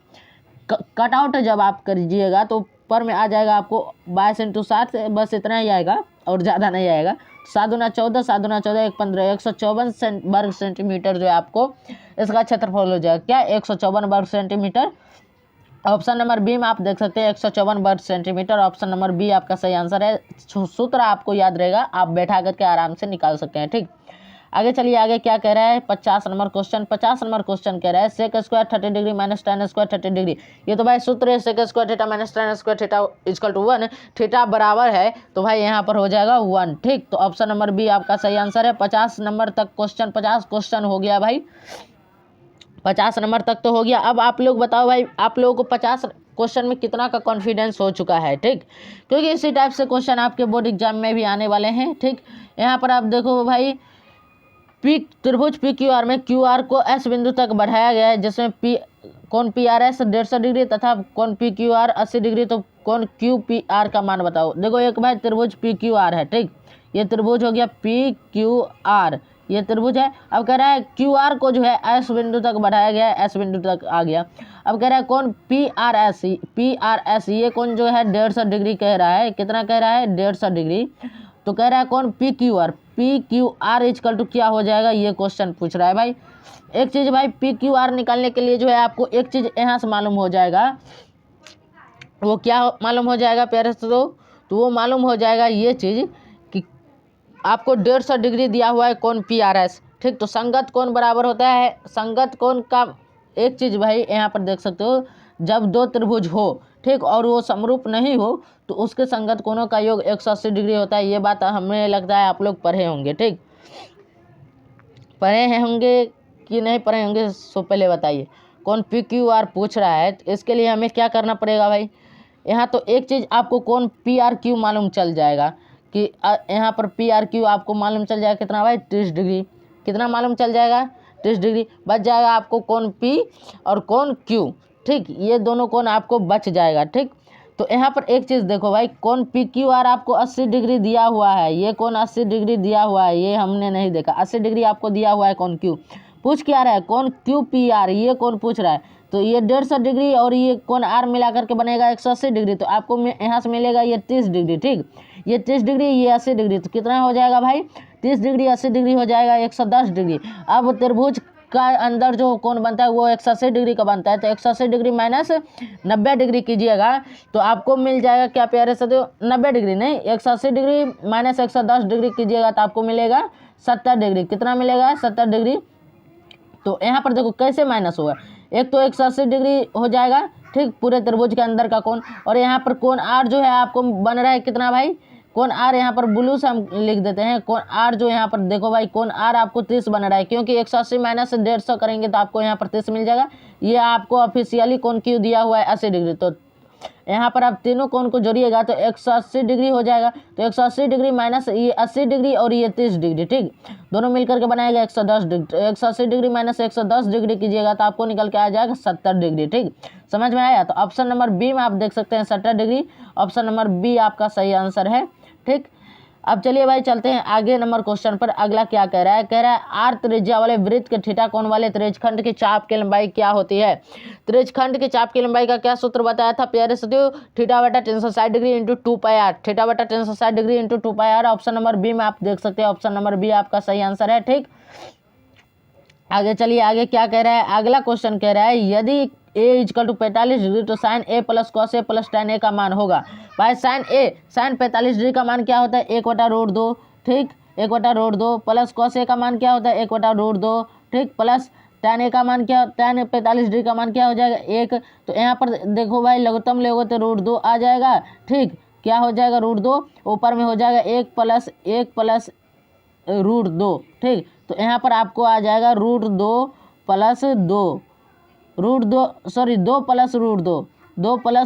कट आउट जब आप करिएगा तो ऊपर में आ जाएगा आपको 22 × 7, बस इतना ही आएगा और ज़्यादा नहीं आएगा। 7 दूना 14, 7 दूना 14, 1 15, 154 वर्ग सेंटीमीटर जो है आपको इसका क्षेत्रफल हो जाएगा। क्या, 154 वर्ग सेंटीमीटर। ऑप्शन नंबर बी में आप देख सकते हैं 154 वर्ग सेंटीमीटर। ऑप्शन नंबर बी आपका सही आंसर है। सूत्र आपको याद रहेगा, आप बैठा करके आराम से निकाल सकते हैं। ठीक, आगे चलिए, आगे क्या कह रहा है, 50 नंबर क्वेश्चन। 50 नंबर क्वेश्चन कह रहा है sec square 30 degree minus tan square 30 degree. ये तो भाई सूत्र है, sec square theta minus tan square theta equal to 1। Theta बराबर है, तो भाई यहाँ पर हो जाएगा 1। ठीक, तो ऑप्शन नंबर बी आपका सही आंसर है। 50 नंबर तक क्वेश्चन, 50 क्वेश्चन हो गया भाई, 50 नंबर तक तो हो गया। अब आप लोग बताओ भाई, आप लोगों को 50 क्वेश्चन में कितना का कॉन्फिडेंस हो चुका है। ठीक, क्योंकि इसी टाइप से क्वेश्चन आपके बोर्ड एग्जाम में भी आने वाले हैं। ठीक, यहाँ पर आप देखो भाई, त्रिभुज पी क्यू आर में क्यू आर को एस बिंदु तक बढ़ाया गया है, जिसमें पी कोण पी आर एस 150 डिग्री तथा कोण पी क्यू आर 80 डिग्री। तो कोण क्यू पी आर का मान बताओ। देखो एक भाई त्रिभुज पी क्यू आर है। ठीक, ये त्रिभुज हो गया पी क्यू आर, ये त्रिभुज है। अब कह रहा है क्यू आर को जो है एस बिंदु तक बढ़ाया गया है, एस बिंदु तक आ गया। अब कह रहा है कोण पी आर एस, ये कोण जो है 150 डिग्री कह रहा है। कितना कह रहा है, 150 डिग्री। तो कह रहा है कौन P Q R equal to क्या हो जाएगा, ये क्वेश्चन पूछ रहा है भाई। एक चीज़ भाई, पी क्यू आर निकालने के लिए जो है आपको एक चीज़ यहाँ से मालूम हो जाएगा। वो क्या मालूम हो जाएगा प्यारे से, तो वो मालूम हो जाएगा ये चीज़ कि आपको 150 डिग्री दिया हुआ है कौन पी आर एस। ठीक, तो संगत कोण बराबर होता है, संगत कोण का एक चीज़ भाई यहाँ पर देख सकते हो, जब 2 त्रिभुज हो, ठीक, और वो समरूप नहीं हो, तो उसके संगत कोणों का योग 180 डिग्री होता है। ये बात हमें लगता है आप लोग पढ़े होंगे। ठीक, पढ़े हैं होंगे कि नहीं पढ़े होंगे, सो पहले बताइए। कौन पी क्यू आर पूछ रहा है, तो इसके लिए हमें क्या करना पड़ेगा भाई, यहाँ तो एक चीज़ आपको कौन पी आर क्यू मालूम चल जाएगा कि यहाँ पर पी आर क्यू आपको मालूम चल जाएगा कितना भाई, 30 डिग्री। कितना मालूम चल जाएगा, 30 डिग्री। बच जाएगा आपको कौन पी और कौन क्यू। ठीक, ये दोनों कोण आपको बच जाएगा। ठीक, तो यहाँ पर एक चीज़ देखो भाई, कौन पी क्यू आर आपको 80 डिग्री दिया हुआ है, ये कौन 80 डिग्री दिया हुआ है, ये हमने नहीं देखा। 80 डिग्री आपको दिया हुआ है कौन क्यू, पूछ क्या रहा है कौन क्यू पी आर, ये कौन पूछ रहा है। तो ये 150 डिग्री और ये कौन आर मिला करके बनेगा 180 डिग्री। तो आपको यहाँ से मिलेगा ये 30 डिग्री, ठीक, ये 30 डिग्री, ये 80 डिग्री, तो कितना हो जाएगा भाई 30 डिग्री 80 डिग्री हो जाएगा 110 डिग्री। अब त्रिभुज का अंदर जो कोण बनता है वो 180 डिग्री का बनता है, तो 180 डिग्री माइनस 90 डिग्री कीजिएगा तो आपको मिल जाएगा क्या प्यारे साथियों, 90 डिग्री नहीं 180 डिग्री माइनस 110 डिग्री कीजिएगा तो आपको मिलेगा 70 डिग्री। कितना मिलेगा 70 डिग्री। तो यहाँ पर देखो कैसे माइनस होगा, एक तो 180 डिग्री हो जाएगा, ठीक, पूरे त्रिभुज के अंदर का कोण, और यहाँ पर कोण आर जो है आपको बन रहा है कितना भाई, कोण आर यहाँ पर ब्लू से हम लिख देते हैं, कोण आर जो यहाँ पर देखो भाई कोण आर आपको 30 बन रहा है, क्योंकि 180 माइनस 150 करेंगे तो आपको यहाँ पर 30 मिल जाएगा। ये आपको ऑफिशियली कोण क्यू दिया हुआ है 80 डिग्री। तो यहाँ पर आप तीनों कोण को जोड़िएगा तो 180 डिग्री हो जाएगा। तो 180 डिग्री माइनस ये 80 डिग्री और ये 30 डिग्री, ठीक, दोनों मिलकर के बनाएगा 110 डिग्री। 180 डिग्री माइनस 110 डिग्री कीजिएगा तो आपको निकल के आ जाएगा 70 डिग्री, ठीक, समझ में आया। तो ऑप्शन नंबर बी में आप देख सकते हैं 70 डिग्री, ऑप्शन नंबर बी आपका सही आंसर है, ठीक। अब चलिए भाई चलते हैं आगे नंबर क्वेश्चन पर। अगला क्या कह रहा है, कह रहा है आर त्रिज्या वाले वृत्त के थीटा कोण वाले त्रिज्यखंड की चाप की लंबाई क्या होती है। त्रिज्यखंड की चाप की लंबाई का क्या सूत्र बताया था प्यारे साथियों, थीटा बटा 360 degree into 2 pi r, theta बटा 360 degree into 2 pi r. Option number B में आप देख सकते हैं, ऑप्शन नंबर बी आपका सही आंसर है, ठीक। आगे चलिए, आगे क्या कह रहा है, अगला क्वेश्चन कह रहा है यदि a इजकल टू 45 डिग्री तो sign A plus cos A plus tan ए का मान होगा। भाई साइन 45 डिग्री का मान क्या होता है 1/√2, ठीक, 1/√2 प्लस कॉस ए का मान क्या होता है 1/√2, ठीक, प्लस tan ए का मान क्या, tan 45 डिग्री का मान क्या हो जाएगा 1। तो यहाँ पर देखो भाई लघुत्तम लोगे तो √2 आ जाएगा, ठीक, क्या हो जाएगा √2, ऊपर में हो जाएगा 1 प्लस √2, ठीक। तो यहाँ पर आपको आ जाएगा √2 प्लस 2 2 प्लस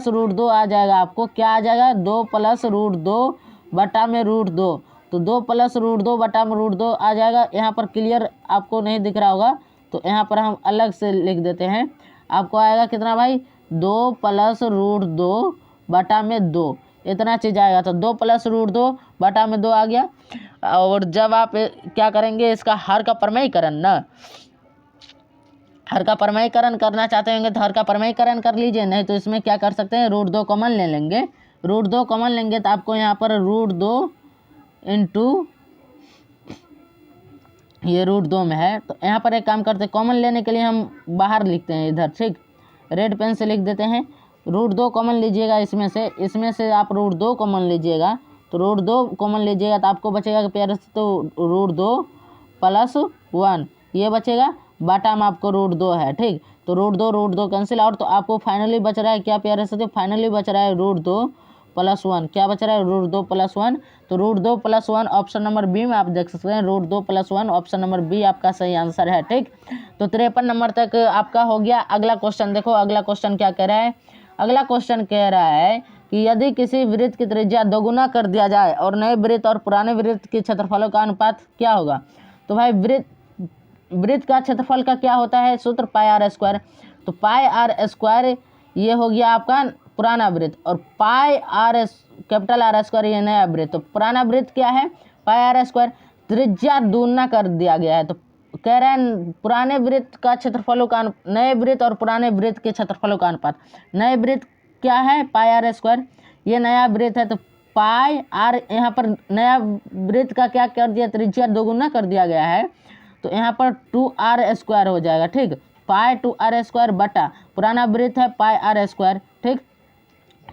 √2 आ जाएगा, आपको क्या आ जाएगा 2 प्लस √2 बटा में √2। तो 2 प्लस √2 बटा में √2 आ जाएगा। यहाँ पर क्लियर आपको नहीं दिख रहा होगा तो यहाँ पर हम अलग से लिख देते हैं, आपको आएगा कितना भाई 2 प्लस √2 बटा में 2, इतना चीज़ आएगा। तो 2 प्लस √2 बटा में 2 आ गया। और जब आप क्या करेंगे इसका हर का परमयीकरण ना, हर का परमयीकरण करना चाहते होंगे तो हर का परमयीकरण कर लीजिए, नहीं तो इसमें क्या कर सकते हैं √2 कॉमन ले लेंगे। √2 कॉमन लेंगे तो आपको यहाँ पर √2 इंटू ये √2 में है। तो यहाँ पर एक काम करते हैं, कॉमन लेने के लिए हम बाहर लिखते हैं इधर, ठीक, रेड पेन से लिख देते हैं। √2 कॉमन लीजिएगा इसमें से आप √2 कॉमन लीजिएगा, तो √2 कॉमन लीजिएगा तो आपको बचेगा प्यारे से तो √2 प्लस 1 ये बचेगा, बाटा में आपको √2 है, ठीक। तो √2 कैंसिल आउट, तो आपको फाइनली बच रहा है क्या प्यारे से, तो फाइनली बच रहा है √2 प्लस 1, क्या बच रहा है √2 प्लस 1। तो √2 प्लस 1 ऑप्शन नंबर बी में आप देख सकते हैं, √2 प्लस 1 ऑप्शन नंबर बी आपका सही आंसर है, ठीक। तो 53 नंबर तक आपका हो गया। अगला क्वेश्चन देखो, अगला क्वेश्चन क्या कह रहा है, अगला क्वेश्चन कह रहा है कि यदि किसी वृत्त की त्रिज्या दोगुना कर दिया जाए और नए वृत्त और पुराने वृत्त के क्षेत्रफलों का अनुपात क्या होगा। तो भाई वृत्त का क्षेत्रफल का क्या होता है सूत्र पाई आर स्क्वायर। तो पाई आर स्क्वायर ये हो गया आपका पुराना वृत्त, और पाई आर कैपिटल आर स्क्वायर ये नया वृत्त। तो पुराना वृत्त क्या है पाई आर स्क्वायर, त्रिज्या दूना कर दिया गया है। तो कह रहे हैं पुराने वृत्त का क्षेत्रफलों का नए वृत्त और पुराने वृत्त के क्षेत्रफलों का अनुपात। नए वृत्त क्या है पाई आर स्क्वायर, ये नया वृत्त है तो पाई आर, यहाँ पर नया वृत्त का क्या कर दिया त्रिज्या दोगुना कर दिया गया है, तो यहाँ पर 2r स्क्वायर हो जाएगा, ठीक, पाई 2r स्क्वायर बटा पुराना वृत्त है पाई आर स्क्वायर, ठीक।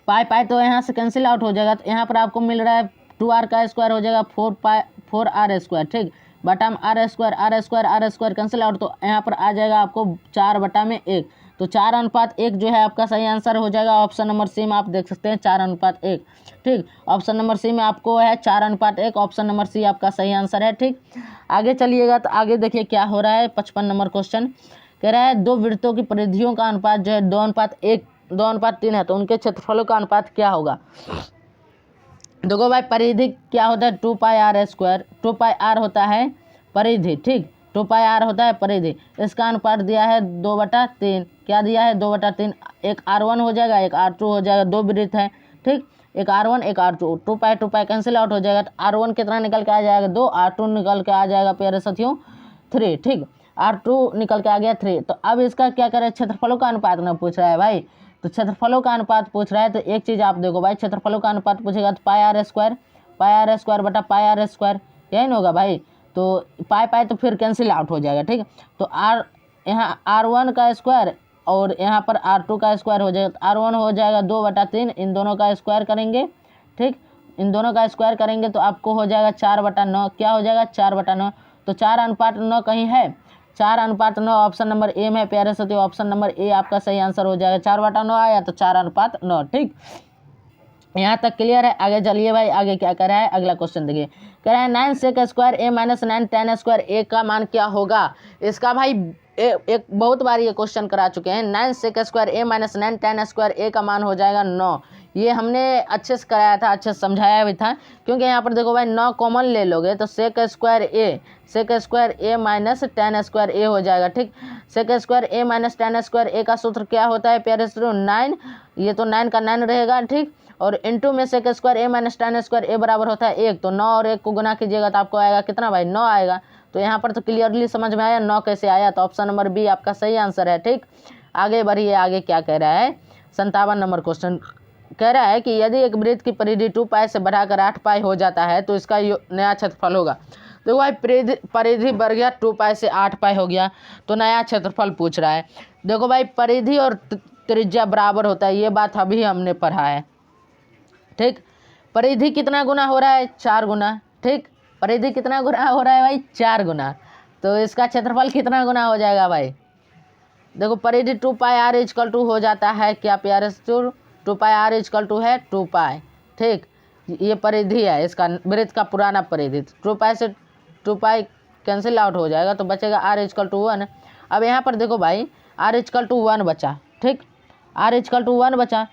पाई तो यहाँ से कैंसिल आउट हो जाएगा, तो यहाँ पर आपको मिल रहा है 2r का स्क्वायर हो जाएगा 4r स्क्वायर, ठीक, बटा में r स्क्वायर कैंसिल आउट, तो यहाँ पर आ जाएगा आपको 4 बटा में 1। तो 4:1 जो है आपका सही आंसर हो जाएगा। ऑप्शन नंबर सी में आप देख सकते हैं 4:1, ठीक, ऑप्शन नंबर सी में आपको है 4:1, ऑप्शन नंबर सी आपका सही आंसर है, ठीक। आगे चलिएगा तो आगे देखिए क्या हो रहा है। 55 नंबर क्वेश्चन कह रहा है दो वृत्तों की परिधियों का अनुपात जो है 2:1 2:3 है, तो उनके क्षेत्रफलों का अनुपात क्या होगा। देखो भाई परिधि क्या होता है 2 pi r square, 2 pi are होता है परिधि, ठीक, 2 पाई आर होता है परिधि। इसका अनुपात दिया है 2/3, क्या दिया है 2/3, एक R1 हो जाएगा एक R2 हो जाएगा, दो वृत्त है ठीक, एक R1 एक R2, 2 पाई कैंसिल आउट हो जाएगा, तो R1 कितना निकल के आ जाएगा 2, R2 निकल के आ जाएगा प्यारे साथियों 3, ठीक, R2 निकल के आ गया 3। तो अब इसका क्या करें, क्षेत्रफलों का अनुपात ना पूछ रहा है भाई, तो क्षेत्रफलों का अनुपात पूछ रहा है, तो एक चीज़ आप देखो भाई, क्षेत्रफलों का अनुपात पूछेगा तो पाई R² बटा पाई R², यही ना होगा भाई, तो पाई तो फिर कैंसिल आउट हो जाएगा, ठीक, तो यहाँ R1 का स्क्वायर और यहाँ पर R2 का स्क्वायर हो जाएगा, तो R1 हो जाएगा 2/3, इन दोनों का स्क्वायर करेंगे, ठीक, इन दोनों का स्क्वायर करेंगे तो आपको हो जाएगा 4/9, क्या हो जाएगा 4/9, तो 4:9 कहीं है, 4:9 ऑप्शन नंबर ए में है प्यारे साथियों, ऑप्शन नंबर ए आपका सही आंसर हो जाएगा, 4/9 आया तो 4:9, ठीक, यहाँ तक क्लियर है। आगे चलिए भाई, आगे क्या कर रहा है, अगला क्वेश्चन देखिए, कह रहा है 9 sec² a - 9 tan² a का मान क्या होगा। इसका भाई एक बहुत बार ये क्वेश्चन करा चुके हैं। 9 sec² a - 9 tan² a का मान हो जाएगा 9। ये हमने अच्छे से कराया था, अच्छे से समझाया भी था, क्योंकि यहाँ पर देखो भाई 9 कॉमन ले लोगे तो sec² a minus tan² a हो जाएगा, ठीक, sec² a minus tan² a का सूत्र क्या होता है प्यारे साथियों 9, ये तो 9 का 9 रहेगा, ठीक, और इनटू में sec² a minus tan² a बराबर होता है 1, तो 9 और 1 को गुना कीजिएगा तो आपको आएगा कितना भाई 9 आएगा। तो यहाँ पर तो क्लियरली समझ में आया 9 कैसे आया, तो ऑप्शन नंबर बी आपका सही आंसर है, ठीक। आगे बढ़िए, आगे क्या कह रहा है, 57 नंबर क्वेश्चन कह रहा है कि यदि एक वृत्त की परिधि 2 पाई से बढ़ाकर 8 पाई हो जाता है तो इसका नया क्षेत्रफल होगा। देखो भाई परिधि बढ़ गया, 2 पाई से 8 पाई हो गया, तो नया क्षेत्रफल पूछ रहा है। देखो भाई परिधि और त्रिज्या बराबर होता है, ये बात अभी हमने पढ़ा है, ठीक। परिधि कितना गुना हो रहा है 4 गुना, ठीक, परिधि कितना गुना हो रहा है भाई 4 गुना, तो इसका क्षेत्रफल कितना गुना हो जाएगा भाई। देखो परिधि 2 पाई r = हो जाता है क्या प्यारे, 2 पाई r = है 2 पाई, ठीक, ये परिधि है इसका वृत्त का पुराना परिधि, 2 पाई से 2 पाई कैंसिल आउट हो जाएगा तो बचेगा r = 1। अब यहाँ पर देखो भाई r = 1 बचा, ठीक, r = 1 बचा।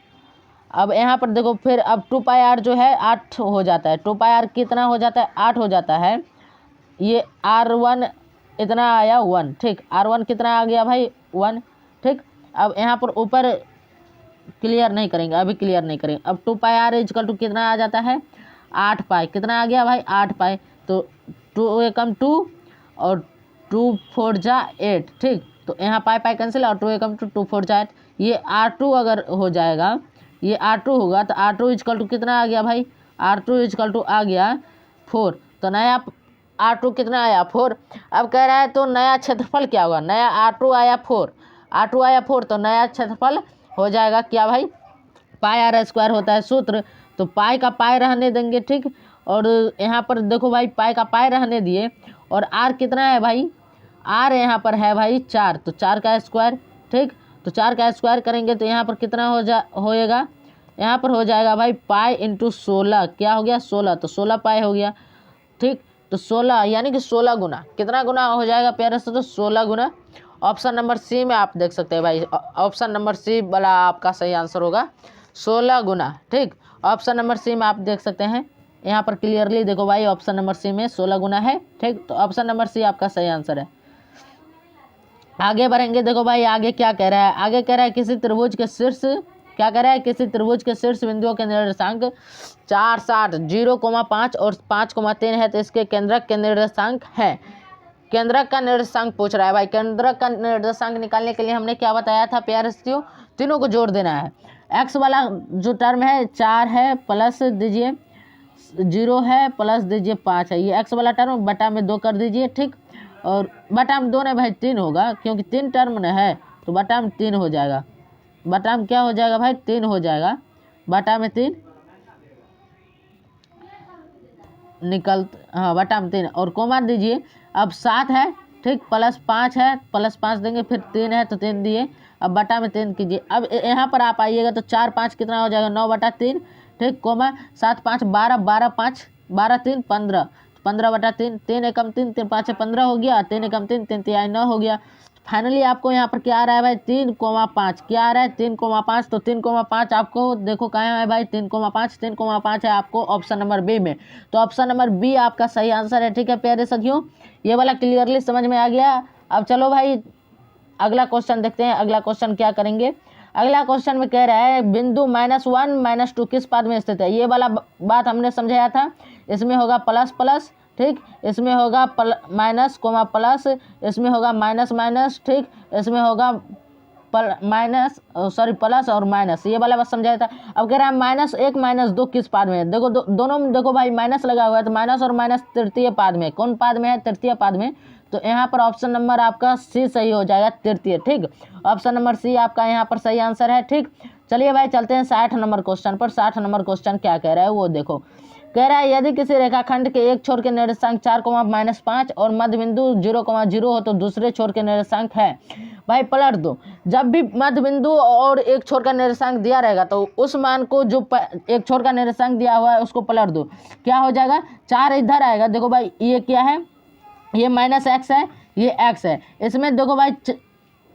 अब यहाँ पर देखो फिर अब 2 पाई r जो है 8 हो जाता है, 2 पाई r कितना हो जाता है 8 हो जाता है, ये R1 इतना आया 1, ठीक, R1 कितना आ गया भाई 1, ठीक। अब यहाँ पर ऊपर क्लियर नहीं करेंगे, अभी क्लियर नहीं करेंगे। अब 2 पाई r = कितना आ जाता है 8 पाई, कितना आ गया भाई 8 पाई, तो 2 एकम 2 और 2 4 जा 8, ठीक, तो यहाँ पाई कैंसिल और 2 एकम 2 2 4 जा 8, ये R2 अगर हो जाएगा, ये R2 होगा तो R2 = कितना आ गया भाई, R2 = आ गया 4, तो नया R2 कितना आया 4। अब कह रहा है तो नया क्षेत्रफल क्या होगा, नया R2 आया 4, तो नया क्षेत्रफल हो जाएगा क्या भाई, पाई r² होता है सूत्र, तो पाई का पाई रहने देंगे, ठीक, और यहाँ पर देखो भाई पाई का पाई रहने दिए, और r कितना है भाई, r यहाँ पर है भाई 4, तो 4 का स्क्वायर, ठीक, तो 4 का स्क्वायर करेंगे तो यहाँ पर कितना होएगा, यहाँ पर हो जाएगा भाई पाई × 16, क्या हो गया 16, तो 16 पाई हो गया, ठीक, तो 16 यानी कि 16 गुना, कितना गुना हो जाएगा प्यारे से, तो 16 गुना। ऑप्शन नंबर सी में आप देख सकते हैं भाई, ऑप्शन नंबर सी वाला आपका सही आंसर होगा 16 गुना, ठीक, ऑप्शन नंबर सी में आप देख सकते हैं, यहाँ पर क्लियरली देखो भाई ऑप्शन नंबर सी में 16 गुना है, ठीक, तो ऑप्शन नंबर सी आपका सही आंसर है। आगे बढ़ेंगे, देखो भाई आगे क्या कह रहा है, आगे कह रहा है किसी त्रिभुज के शीर्ष, क्या कह रहा है, किसी त्रिभुज के शीर्ष बिंदुओं के निर्देशांक 4 7 0,5 और 5,3 है, तो इसके केंद्रक के निर्देशांक है। केंद्रक का निर्देशांक पूछ रहा है भाई, केंद्रक का निर्देशांक निकालने के लिए हमने क्या बताया था प्यारे साथियों, तीनों को जोड़ देना है। एक्स वाला जो टर्म है 4 है प्लस दीजिए 0 है प्लस दीजिए 5 है, ये एक्स वाला टर्म बटा में 2 कर दीजिए, ठीक, और बटा में 2 नहीं भाई 3 होगा, क्योंकि 3 टर्म न है तो बटा में 3 हो जाएगा, बटा में क्या हो जाएगा भाई 3 हो जाएगा, बटा में 3 निकल, हाँ बटा में 3 और कोमा दीजिए। अब 7 है, ठीक, प्लस 5 है, प्लस 5 देंगे, फिर 3 है तो 3 दिए, अब बटा में 3 कीजिए। अब यहाँ पर आप आइएगा तो 4 5 कितना हो जाएगा 9/3, ठीक, कोमा 7 5 12 12 5 12 3 15, 15/3, 3 एकम 3 3 5 15 हो गया, 3 एकम 3 3 3 9 हो गया। फाइनली आपको यहाँ पर क्या आ रहा है भाई 3,5, क्या आ रहा है 3,5, तो 3,5 आपको देखो कहाँ है भाई 3,5 है आपको ऑप्शन नंबर बी में, तो ऑप्शन नंबर बी आपका सही आंसर है, ठीक है प्यारे साथियों, ये वाला क्लियरली समझ में आ गया। अब चलो भाई अगला क्वेश्चन देखते हैं, अगला क्वेश्चन क्या करेंगे। अगला क्वेश्चन में कह रहा है बिंदु -1 -2 किस पाद में स्थित है। ये वाला बात हमने समझाया था। इसमें होगा प्लस प्लस, ठीक, इसमें होगा माइनस कोमा प्लस, इसमें होगा माइनस माइनस, ठीक, इसमें होगा प्लस और माइनस, ये वाला बात समझाया था। अब कह रहा है -1 -2 किस पाद में है। देखो दोनों में देखो भाई माइनस लगा हुआ है, तो माइनस और माइनस तृतीय पाद में। कौन पाद में है? तृतीय पाद में। तो यहाँ पर ऑप्शन नंबर आपका सी सही हो जाएगा, तृतीय, ठीक। ऑप्शन नंबर सी आपका यहाँ पर सही आंसर है, ठीक। चलिए भाई चलते हैं 60 नंबर क्वेश्चन पर। 60 नंबर क्वेश्चन क्या कह रहा है वो देखो। कह रहा है यदि किसी रेखाखंड के एक छोर के निर्देशांक 4, -5 और मध्य बिंदु 0, हो तो दूसरे छोर के निर्देशांक है। भाई पलट दो, जब भी मध्य बिंदु और एक छोर का निर्देशांक दिया रहेगा तो उस मान को जो एक छोर का निर्देशांक दिया हुआ है उसको पलट दो, क्या हो जाएगा? 4 इधर आएगा। देखो भाई ये क्या है? ये -x है, ये x है। इसमें देखो भाई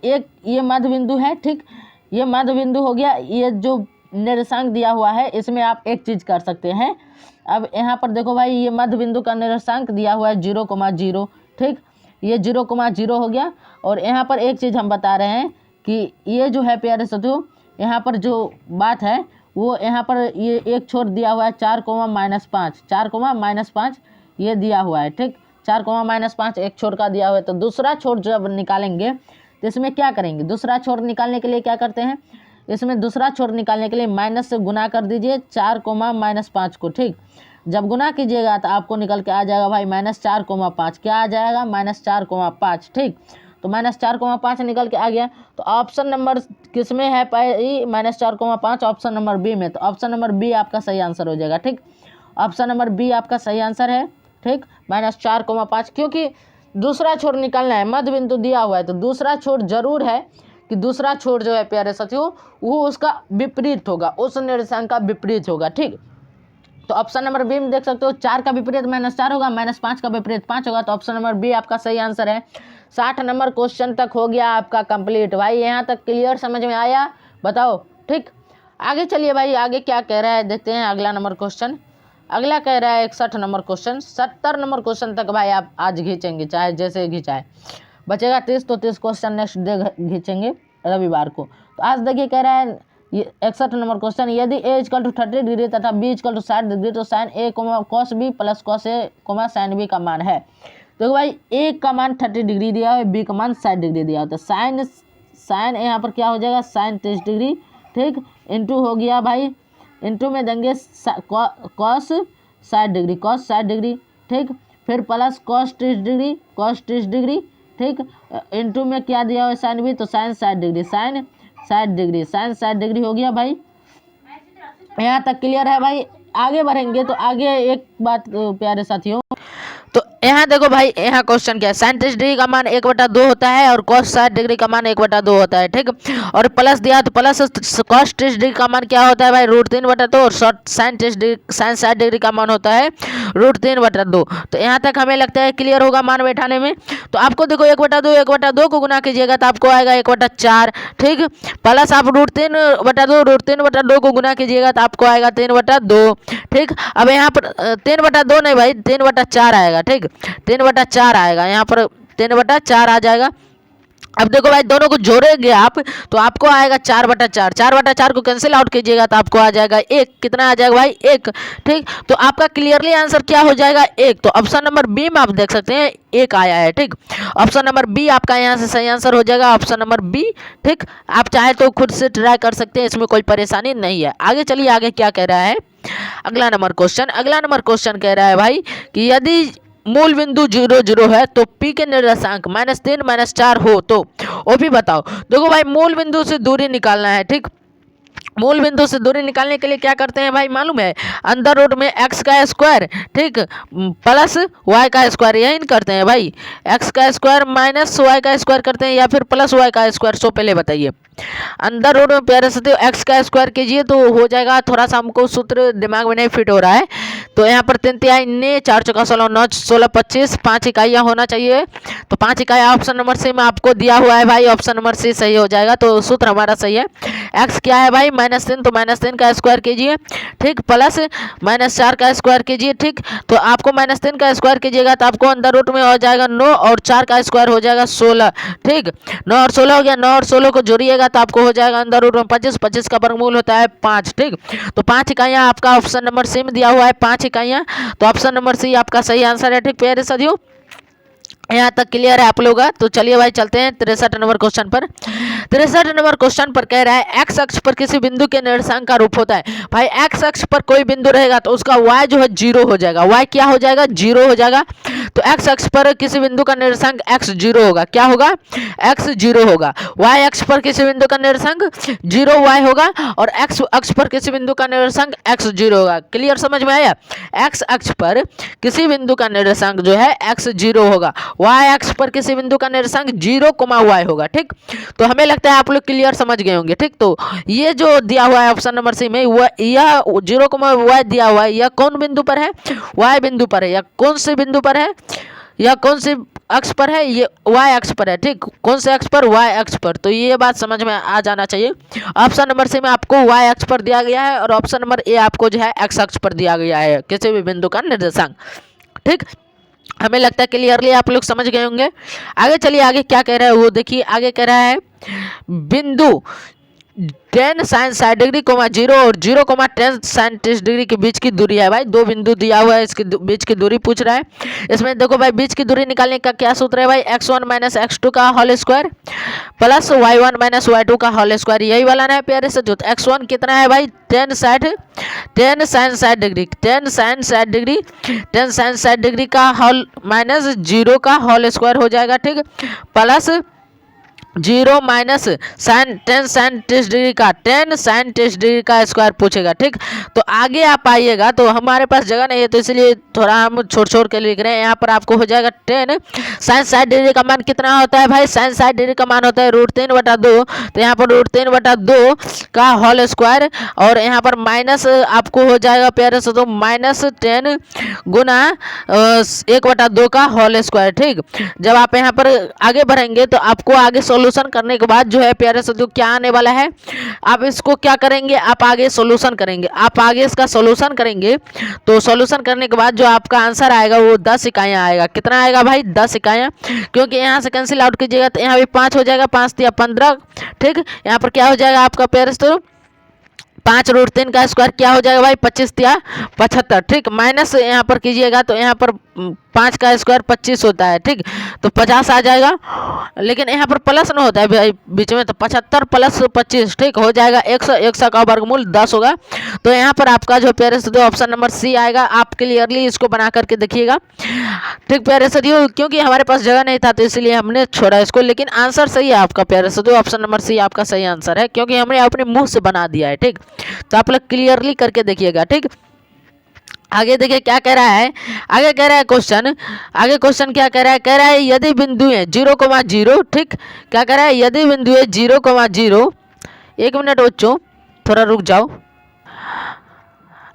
एक ये मध्य बिंदु है, ठीक, ये मध्य बिंदु हो गया। ये जो निर्देशांक दिया हुआ है इसमें आप एक चीज़ कर सकते हैं। अब यहाँ पर देखो भाई ये मध्य बिंदु का निर्देशांक दिया हुआ है 0,0, ठीक, ये 0,0 हो गया। और यहाँ पर एक चीज़ हम बता रहे हैं कि ये जो है प्यारे साथियों, यहाँ पर जो बात है वो यहाँ पर ये एक छोर दिया हुआ है 4,-5, 4,-5 ये दिया हुआ है, ठीक, 4,-5 एक छोर का दिया हुआ है। तो दूसरा छोर जब निकालेंगे तो इसमें क्या करेंगे? दूसरा छोर निकालने के लिए क्या करते हैं? इसमें दूसरा छोर निकालने के लिए माइनस से गुना कर दीजिए 4,-5 को, ठीक। जब गुना कीजिएगा तो आपको निकल के आ जाएगा भाई -4,5, क्या आ जाएगा? -4,5, ठीक। तो -4,5 निकल के आ गया। तो ऑप्शन नंबर किस में है? -4,5 ऑप्शन नंबर बी में। तो ऑप्शन नंबर बी आपका सही आंसर हो जाएगा, ठीक। ऑप्शन नंबर बी आपका सही आंसर है, ठीक, -4,5। क्योंकि दूसरा छोर निकालना है, मध्य बिंदु दिया हुआ है तो दूसरा छोर जरूर है कि दूसरा छोर जो है प्यारे साथियों वो उसका विपरीत होगा, उस निर्देशांक का विपरीत होगा, ठीक। तो ऑप्शन नंबर बी में देख सकते हो 4 का विपरीत -4 होगा, -5 का विपरीत 5 होगा। तो ऑप्शन नंबर बी आपका सही आंसर है। 60 नंबर क्वेश्चन तक हो गया आपका कंप्लीट। भाई यहाँ तक क्लियर समझ में आया? बताओ, ठीक। आगे चलिए भाई, आगे क्या कह रहा है देखते हैं। अगला नंबर क्वेश्चन, अगला कह रहा है 61 नंबर क्वेश्चन। 70 नंबर क्वेश्चन तक भाई आप आज खींचेंगे, चाहे जैसे खींचाए। बचेगा 30, तो 30 क्वेश्चन नेक्स्ट डे खींचेंगे रविवार को। तो आज देखिए कह रहा है ये 61 नंबर क्वेश्चन, यदि a = 30 डिग्री तथा b = 60 डिग्री तो sin a, cos b + cos a, sin b का मान है। तो भाई a का मान 30 डिग्री दिया है, b का मान 60 डिग्री दिया है। तो साइन यहाँ पर क्या हो जाएगा? sin 30 डिग्री, ठीक, इंटू हो गया भाई, इंटू में देंगे cos 60 डिग्री, cos 60 डिग्री, ठीक, फिर प्लस cos 30 डिग्री, ठीक, इंटू में क्या दिया हुआ है? sin b, तो sin 60 डिग्री, sin 60 डिग्री हो गया भाई। यहाँ तक क्लियर है भाई? आगे बढ़ेंगे तो आगे एक बात प्यारे साथियों, तो यहाँ देखो भाई, यहाँ क्वेश्चन क्या है? sin 30 डिग्री का मान 1/2 होता है और cos 60 डिग्री का मान 1/2 होता है, ठीक। और प्लस दिया तो प्लस cos 30 डिग्री का मान क्या होता है भाई? √3/2 और sin 60 डिग्री का मान होता है √3/2। तो यहाँ तक हमें लगता है क्लियर होगा मान बैठाने में। तो आपको देखो 1/2 को गुना कीजिएगा तो आपको आएगा 1/4, ठीक, प्लस आप √3/2 को गुना कीजिएगा तो आपको आएगा 3/2, ठीक। अब यहाँ पर 3/2 नहीं भाई, 3/4 आएगा, ठीक, 3/4 आएगा, यहाँ पर 3/4 आ जाएगा। अब देखो भाई दोनों को जोड़ेंगे आप तो आपको आएगा 4/4, 4/4 को कैंसिल आउट कीजिएगा तो आपको आ जाएगा 1, कितना आ जाएगा भाई? 1, ठीक। तो आपका क्लियरली आंसर क्या हो जाएगा? 1। तो ऑप्शन नंबर बी में आप देख सकते हैं 1 आया है, ठीक। ऑप्शन नंबर बी आपका यहाँ से सही आंसर हो जाएगा, ऑप्शन नंबर बी, ठीक। आप चाहे तो खुद से ट्राई कर सकते हैं, इसमें कोई परेशानी नहीं है। आगे चलिए, आगे क्या कह रहा है अगला नंबर क्वेश्चन कह रहा है भाई कि यदि मूल बिंदु 0, 0 है तो p के निर्देशांक -3, -4 हो तो वो भी बताओ। देखो भाई मूल बिंदु से दूरी निकालना है, ठीक। मूल बिंदु से दूरी निकालने के लिए क्या करते हैं भाई मालूम है? अंदर रूट में x का स्क्वायर, ठीक, प्लस y का स्क्वायर, यही करते हैं भाई। x का स्क्वायर माइनस y का स्क्वायर करते हैं या फिर प्लस y का स्क्वायर। सो पहले बताइए, अंदर रूट में प्यारे साथियों x का स्क्वायर कीजिए तो हो जाएगा, थोड़ा सा हमको सूत्र दिमाग में नहीं फिट हो रहा है। तो यहाँ पर 3 तिहाई 9, 4 चौका 16, 9 16 25, 5 इकाइयाँ होना चाहिए। तो 5 इकाइयाँ ऑप्शन नंबर सी में आपको दिया हुआ है भाई, ऑप्शन नंबर सी सही हो जाएगा। तो सूत्र हमारा सही है, एक्स क्या है भाई -3, तो -3 का स्क्वायर कीजिए, ठीक, प्लस -4 का स्क्वायर कीजिए, ठीक। तो आपको -3 का स्क्वायर कीजिएगा तो आपको अंदर रूट में हो जाएगा 9 और 4 का स्क्वायर हो जाएगा 16, ठीक। 9 और 16 हो गया, 9 और 16 को जोड़िएगा तो आपको हो जाएगा अंदर रूट में 25, 25 का वर्गमूल होता है 5, ठीक। तो 5 इकाइयाँ आपका ऑप्शन नंबर सी में दिया हुआ है, 5 इकाइयाँ, तो ऑप्शन नंबर सी आपका सही आंसर है, ठीक प्यारे साथियों। यहाँ तक क्लियर है आप लोग का। तो चलिए भाई चलते हैं 63 नंबर क्वेश्चन पर। 63 नंबर क्वेश्चन पर कह रहा है एक्स अक्ष पर किसी बिंदु के निर्देशांक का रूप होता है। भाई एक्स अक्ष पर कोई बिंदु रहेगा तो उसका वाई जो है 0 हो जाएगा। वाई क्या हो जाएगा? 0 हो जाएगा। तो एक्स अक्ष पर किसी बिंदु का निर्देशांक एक्स 0 होगा। क्या होगा? एक्स 0 होगा। वाई अक्ष पर किसी बिंदु का निर्देशांक 0 वाई होगा और एक्स अक्ष पर किसी बिंदु का निर्देशांक एक्स 0 होगा। क्लियर समझ में आया? एक्स अक्ष पर किसी बिंदु का निर्देशांक जो है एक्स 0 होगा। वाई अक्ष पर किसी बिंदु का निर्देशांक 0, वाई होगा, ठीक। तो हमें लगता है आप लोग क्लियर समझ गए होंगे, ठीक। तो ये जो दिया हुआ है ऑप्शन नंबर सी में यह 0, वाई दिया हुआ है, यह कौन बिंदु पर है? वाई बिंदु पर है। या कौन से बिंदु पर है? या कौन से अक्ष पर है? ये वाई अक्ष पर है, ठीक। कौन से अक्ष पर? वाई अक्ष पर। तो ये बात समझ में आ जाना चाहिए। ऑप्शन नंबर सी में आपको वाई अक्ष पर दिया गया है और ऑप्शन नंबर ए आपको जो है एक्स अक्ष पर दिया गया है किसी भी बिंदु का निर्देशांक, ठीक। हमें लगता है क्लियरली आप लोग समझ गए होंगे। आगे चलिए, आगे क्या कह रहा है वो देखिए। आगे कह रहा है बिंदु 10 sin 60 डिग्री 0 और 0, 10 sin 30 डिग्री के बीच की दूरी है। भाई दो बिंदु दिया हुआ है, इसके बीच की दूरी पूछ रहा है। इसमें देखो भाई बीच की दूरी निकालने का क्या सूत्र है भाई? x1 माइनस x2 का whole square plus y1 minus y2 का होल स्क्वायर, यही वाला ना है प्यारे से। जो x1 कितना है भाई? 10 sin 60 डिग्री 10 sin 60 डिग्री का होल माइनस 0 का होल स्क्वायर हो जाएगा, ठीक। Plus 0 minus sine 10 sin 30 degree का 10 sin 30 डिग्री का स्क्वायर पूछेगा, ठीक। तो आगे आप आइएगा तो हमारे पास जगह नहीं है तो इसलिए थोड़ा हम छोड़ के लिख रहे हैं। यहाँ पर आपको हो जाएगा 10 sin 60 डिग्री का मान कितना होता है भाई? sin 60 डिग्री का मान होता है √3/2। तो यहाँ पर √3/2 का होल स्क्वायर और यहाँ पर माइनस आपको हो जाएगा प्यारे से, तो -10 गुना 1/2 का होल स्क्वायर, ठीक। जब आप यहाँ पर आगे बढ़ेंगे तो आपको आगे सॉल्यूशन करने के बाद जो है प्यारे साथियों क्या आने वाला है? आप इसको क्या करेंगे? आप आगे सॉल्यूशन करेंगे। आप आगे इसका सॉल्यूशन करेंगे तो सॉल्यूशन करने के बाद जो आपका आंसर आएगा वो 10 इकाइयाँ आएगा। कितना आएगा भाई? 10 इकाइयाँ। क्योंकि यहाँ से कैंसिल आउट कीजिएगा तो यहाँ भी 5 हो जाएगा, 5 या 15, ठीक। यहाँ पर क्या हो जाएगा आपका प्यारे साथियों? 5√3 का स्क्वायर क्या हो जाएगा भाई? 25 या 75, ठीक। माइनस यहाँ पर कीजिएगा तो यहाँ पर 5 का स्क्वायर 25 होता है, ठीक। तो 50 आ जाएगा, लेकिन यहाँ पर प्लस ना होता है भाई बीच में, तो 75 प्लस 25, ठीक हो जाएगा 100। 100 का वर्गमूल 10 होगा। तो यहाँ पर आपका जो प्यारे साथियों ऑप्शन नंबर सी आएगा। आप क्लियरली इसको बना करके देखिएगा, ठीक प्यारे साथियों। क्योंकि हमारे पास जगह नहीं था तो इसलिए हमने छोड़ा इसको, लेकिन आंसर सही है आपका प्यारे साथियों। ऑप्शन नंबर सी आपका सही आंसर है क्योंकि हमने अपने मुंह से बना दिया है, ठीक। तो आप लोग क्लियरली करके देखिएगा, ठीक। आगे देखिए क्या कह रहा है। आगे कह रहा है क्वेश्चन, आगे क्वेश्चन क्या कह रहा है? कह रहा है यदि बिंदु है 0,0, ठीक। क्या कह रहा है? यदि बिंदु है 0,0, 1 मिनट बच्चों थोड़ा रुक जाओ।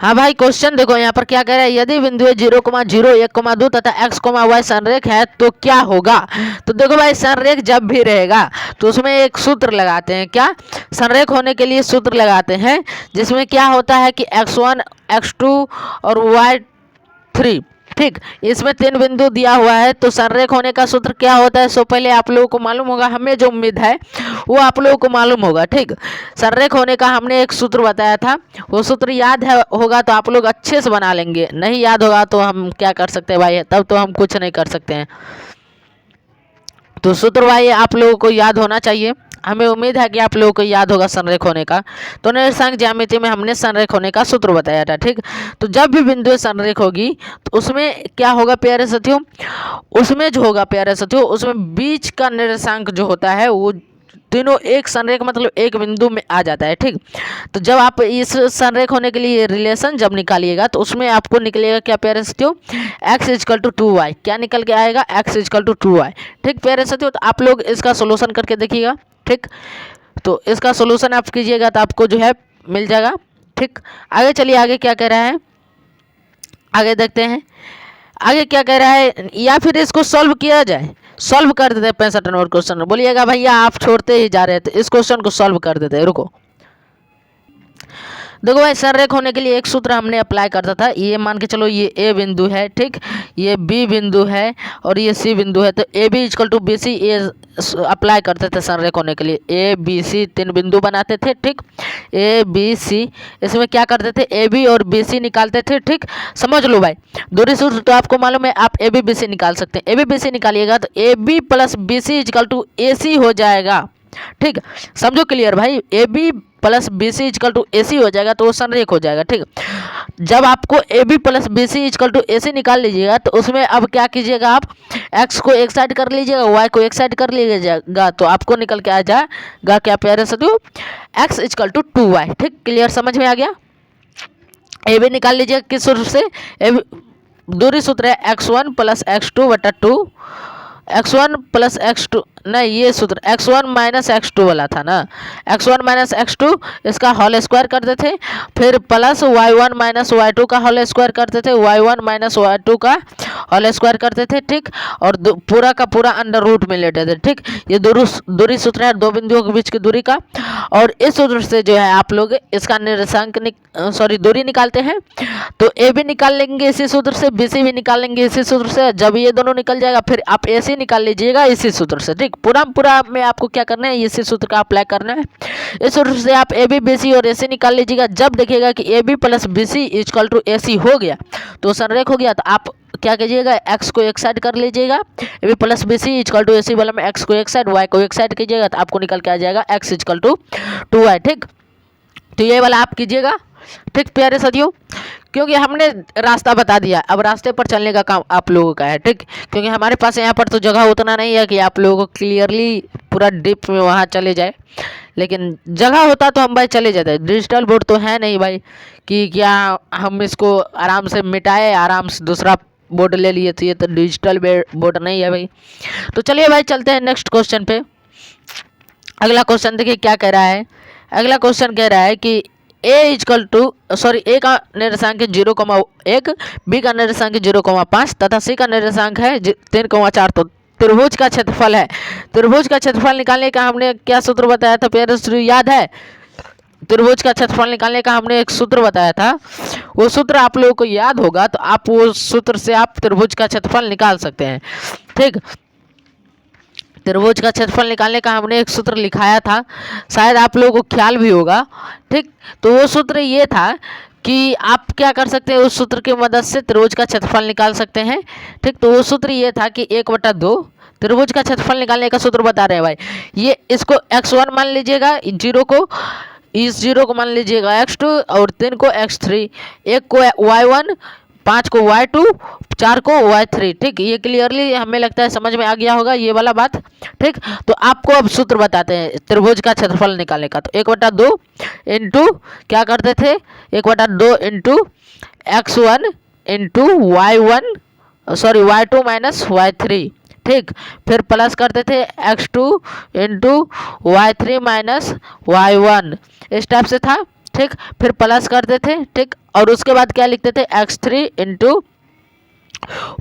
हाँ भाई क्वेश्चन देखो यहाँ पर क्या कह रहा है? यदि बिंदु 0,0, 1,2 तथा x, y संरेख है तो क्या होगा? तो देखो भाई संरेख जब भी रहेगा तो उसमें एक सूत्र लगाते हैं। क्या? संरेख होने के लिए सूत्र लगाते हैं जिसमें क्या होता है कि x1, x2 और y3, ठीक। इसमें 3 बिंदु दिया हुआ है तो संरेख होने का सूत्र क्या होता है? सो पहले आप लोगों को मालूम होगा, हमें जो उम्मीद है वो आप लोगों को मालूम होगा, ठीक। संरेख होने का हमने एक सूत्र बताया था, वो सूत्र याद है होगा तो आप लोग अच्छे से बना लेंगे। नहीं याद होगा तो हम क्या कर सकते हैं भाई? तब तो हम कुछ नहीं कर सकते हैं। तो सूत्र भाई आप लोगों को याद होना चाहिए। हमें उम्मीद है कि आप लोगों को याद होगा संरेख होने का। तो निर्देशांक ज्यामिति में हमने संरेख होने का सूत्र बताया था, ठीक। तो जब भी बिंदु संरेख होगी तो उसमें क्या होगा प्यारे साथियों? उसमें जो होगा प्यारे साथियों, उसमें बीच का निर्देशांक जो होता है वो तीनों एक संरेख मतलब एक बिंदु में आ जाता है, ठीक। तो जब आप इस संरेख होने के लिए रिलेशन जब निकालिएगा तो उसमें आपको निकलेगा क्या प्यारे साथियों? x = 2y। क्या निकल के आएगा? x = 2y, ठीक प्यारे साथियों। तो आप लोग इसका सोल्यूशन करके देखिएगा, ठीक। तो इसका सोल्यूशन आप कीजिएगा तो आपको जो है मिल जाएगा, ठीक। आगे चलिए, आगे क्या कह रहा है आगे देखते हैं। आगे क्या कह रहा है? या फिर इसको सॉल्व किया जाए, सॉल्व कर देते हैं 65 नंबर क्वेश्चन। बोलिएगा भैया आप छोड़ते ही जा रहे थे, इस क्वेश्चन को सॉल्व कर देते हैं। रुको देखो भाई संरेख होने के लिए एक सूत्र हमने अप्लाई करता था, ये मान के चलो ये ए बिंदु है, ठीक, ये बी बिंदु है और ये सी बिंदु है, तो A B equal to B C ये अप्लाई करते थे संरेख होने के लिए। ए बी सी 3 बिंदु बनाते थे, ठीक, ए बी सी, इसमें क्या करते थे ए बी और बी सी निकालते थे, ठीक। समझ लो भाई दूरी सूत्र तो आपको मालूम है, आप ए बी बी सी निकाल सकते हैं। ए बी बी सी निकालिएगा तो A B plus B C equal to A C हो जाएगा, ठीक। समझो क्लियर भाई, A B plus B C equal to A C हो जाएगा तो वो संरेख हो जाएगा, ठीक। जब आपको A B plus B C equal to A C निकाल लीजिएगा तो उसमें अब क्या कीजिएगा, आप एक्स को एक साइड कर लीजिएगा, वाई को एक साइड कर लीजिएगा, तो आपको निकल के आ जाएगा क्या प्यारे साथियों, एक्स इक्वल टू 2y, ठीक। क्लियर, समझ में आ गया। ए बी निकाल लीजिएगा किस सूत्र से, दूरी सूत्र है x1 प्लस x2 बटा 2, x1 प्लस x2 नहीं, ये सूत्र x1 माइनस x2 वाला था ना, x1 माइनस x2 इसका होल स्क्वायर करते थे, फिर प्लस y1 माइनस y2 का होल स्क्वायर करते थे, y1 माइनस y2 का होल स्क्वायर करते थे, ठीक, और पूरा का पूरा अंडर रूट में लेते थे, ठीक। ये दूरी सूत्र है दो बिंदुओं के बीच की दूरी का, और इस सूत्र से जो है आप लोग इसका निर्देशांक दूरी निकालते हैं, तो ए भी निकाल लेंगे इसी सूत्र से, बी सी भी निकाल लेंगे इसी सूत्र से। जब ये दोनों निकल जाएगा फिर आप ए सी निकाल लीजिएगा इसी सूत्र से, ठीक। पूरा में आपको क्या करना है, इसी सूत्र का अप्लाई करना है। इस सूत्र से आप ए बी बी सी और ए सी निकाल लीजिएगा। जब देखिएगा कि A B plus B C equal to A C हो गया तो संरेख हो गया, तो आप क्या कीजिएगा, एक्स को एक साइड कर लीजिएगा, A B plus B C equal to A C वाला में एक्स को एक साइड, वाई को एक साइड कीजिएगा, तो आपको निकल के आ जाएगा एक्स इक्वल टू 2y, ठीक। तो ये वाला आप कीजिएगा, ठीक प्यारे साथियों, क्योंकि हमने रास्ता बता दिया, अब रास्ते पर चलने का काम आप लोगों का है, ठीक। क्योंकि हमारे पास यहाँ पर तो जगह उतना नहीं है कि आप लोगों को क्लियरली पूरा डीप में वहाँ चले जाए, लेकिन जगह होता तो हम भाई चले जाते। डिजिटल बोर्ड तो है नहीं भाई कि क्या हम इसको आराम से मिटाए, आराम से दूसरा बोर्ड ले लिए, तो ये तो डिजिटल बोर्ड नहीं है भाई। तो चलिए भाई चलते हैं नेक्स्ट क्वेश्चन पे। अगला क्वेश्चन देखिए क्या कह रहा है। अगला क्वेश्चन कह रहा है कि ए का निर्देशांक 0,1, बी का निर्देशांक 0,5 तथा सी का निर्देशांक है 3,4। तो त्रिभुज का क्षेत्रफल है। त्रिभुज का क्षेत्रफल निकालने का हमने क्या सूत्र बताया था प्यारे साथियों, याद है? त्रिभुज का क्षेत्रफल निकालने का हमने एक सूत्र बताया था, वो सूत्र आप लोगों को याद होगा तो आप वो सूत्र से आप त्रिभुज का क्षेत्रफल निकाल सकते हैं, ठीक। त्रिभुज का क्षेत्रफल निकालने का हमने एक सूत्र लिखाया था, शायद आप लोगों को ख्याल भी होगा, ठीक। तो वो सूत्र ये था कि आप क्या कर सकते हैं, उस सूत्र की मदद से त्रिभुज का क्षेत्रफल निकाल सकते हैं, ठीक। तो वो सूत्र ये था कि 1/2 त्रिभुज का क्षेत्रफल निकालने का सूत्र बता रहे हैं भाई। ये इसको x1 मान लीजिएगा, इस 0 को मान लीजिएगा x2 और 3 को x3, 1 को y1, 5 को y2, 4 को y3, ठीक। ये क्लियरली हमें लगता है समझ में आ गया होगा ये वाला बात, ठीक। तो आपको अब सूत्र बताते हैं त्रिभुज का क्षेत्रफल निकालने का। तो 1/2 इंटू क्या करते थे, 1/2 into x1 into y2 minus y3, ठीक। फिर प्लस करते थे x2 into y3 minus y1, इस टाइप से था, ठीक। फिर प्लस करते थे, ठीक। और उसके बाद क्या लिखते थे, x3 into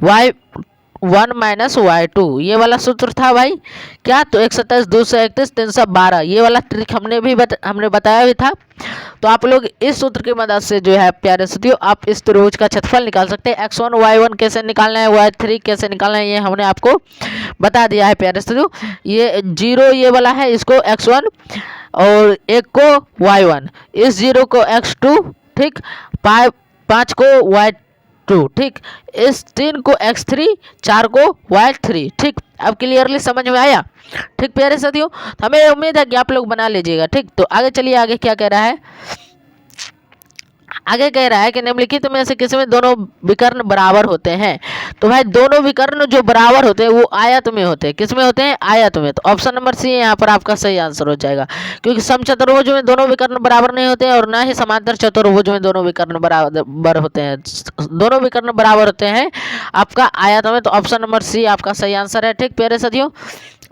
y1 minus y2, ये वाला सूत्र था भाई क्या। तो 127, 231, 312, ये वाला ट्रिक हमने बताया भी था। तो आप लोग इस सूत्र की मदद से जो है प्यारे साथियों आप इस त्रिभुज का क्षेत्रफल निकाल सकते हैं। x1 y1 कैसे निकालना है, y3 कैसे निकालना है, ये हमने आपको बता दिया है प्यारे साथियों। ये 0 ये वाला है, इसको x1 और 1 को y1, इस 0 को x2, ठीक, 5 को y2, ठीक, इस 3 को x3, 4 को y3, ठीक। अब क्लियरली समझ में आया, ठीक प्यारे साथियों। तो हमें उम्मीद है कि आप लोग बना लीजिएगा, ठीक। तो आगे चलिए, आगे क्या कह रहा है, आगे कह रहा है कि निम्नलिखित में से किसी में दोनों विकर्ण बराबर होते हैं। तो भाई दोनों विकर्ण जो बराबर होते हैं वो आयत में होते हैं, किस में होते हैं, आयत में। तो ऑप्शन नंबर सी यहाँ पर आपका सही आंसर हो जाएगा, क्योंकि समचतुर्भुज में दोनों विकर्ण बराबर नहीं होते हैं और ना ही समांतर चतुर्भुज में दोनों विकर्ण बराबर होते हैं। दोनों विकर्ण बराबर होते हैं आपका आयत में। तो ऑप्शन नंबर सी आपका सही आंसर है, ठीक प्यारे साथियों।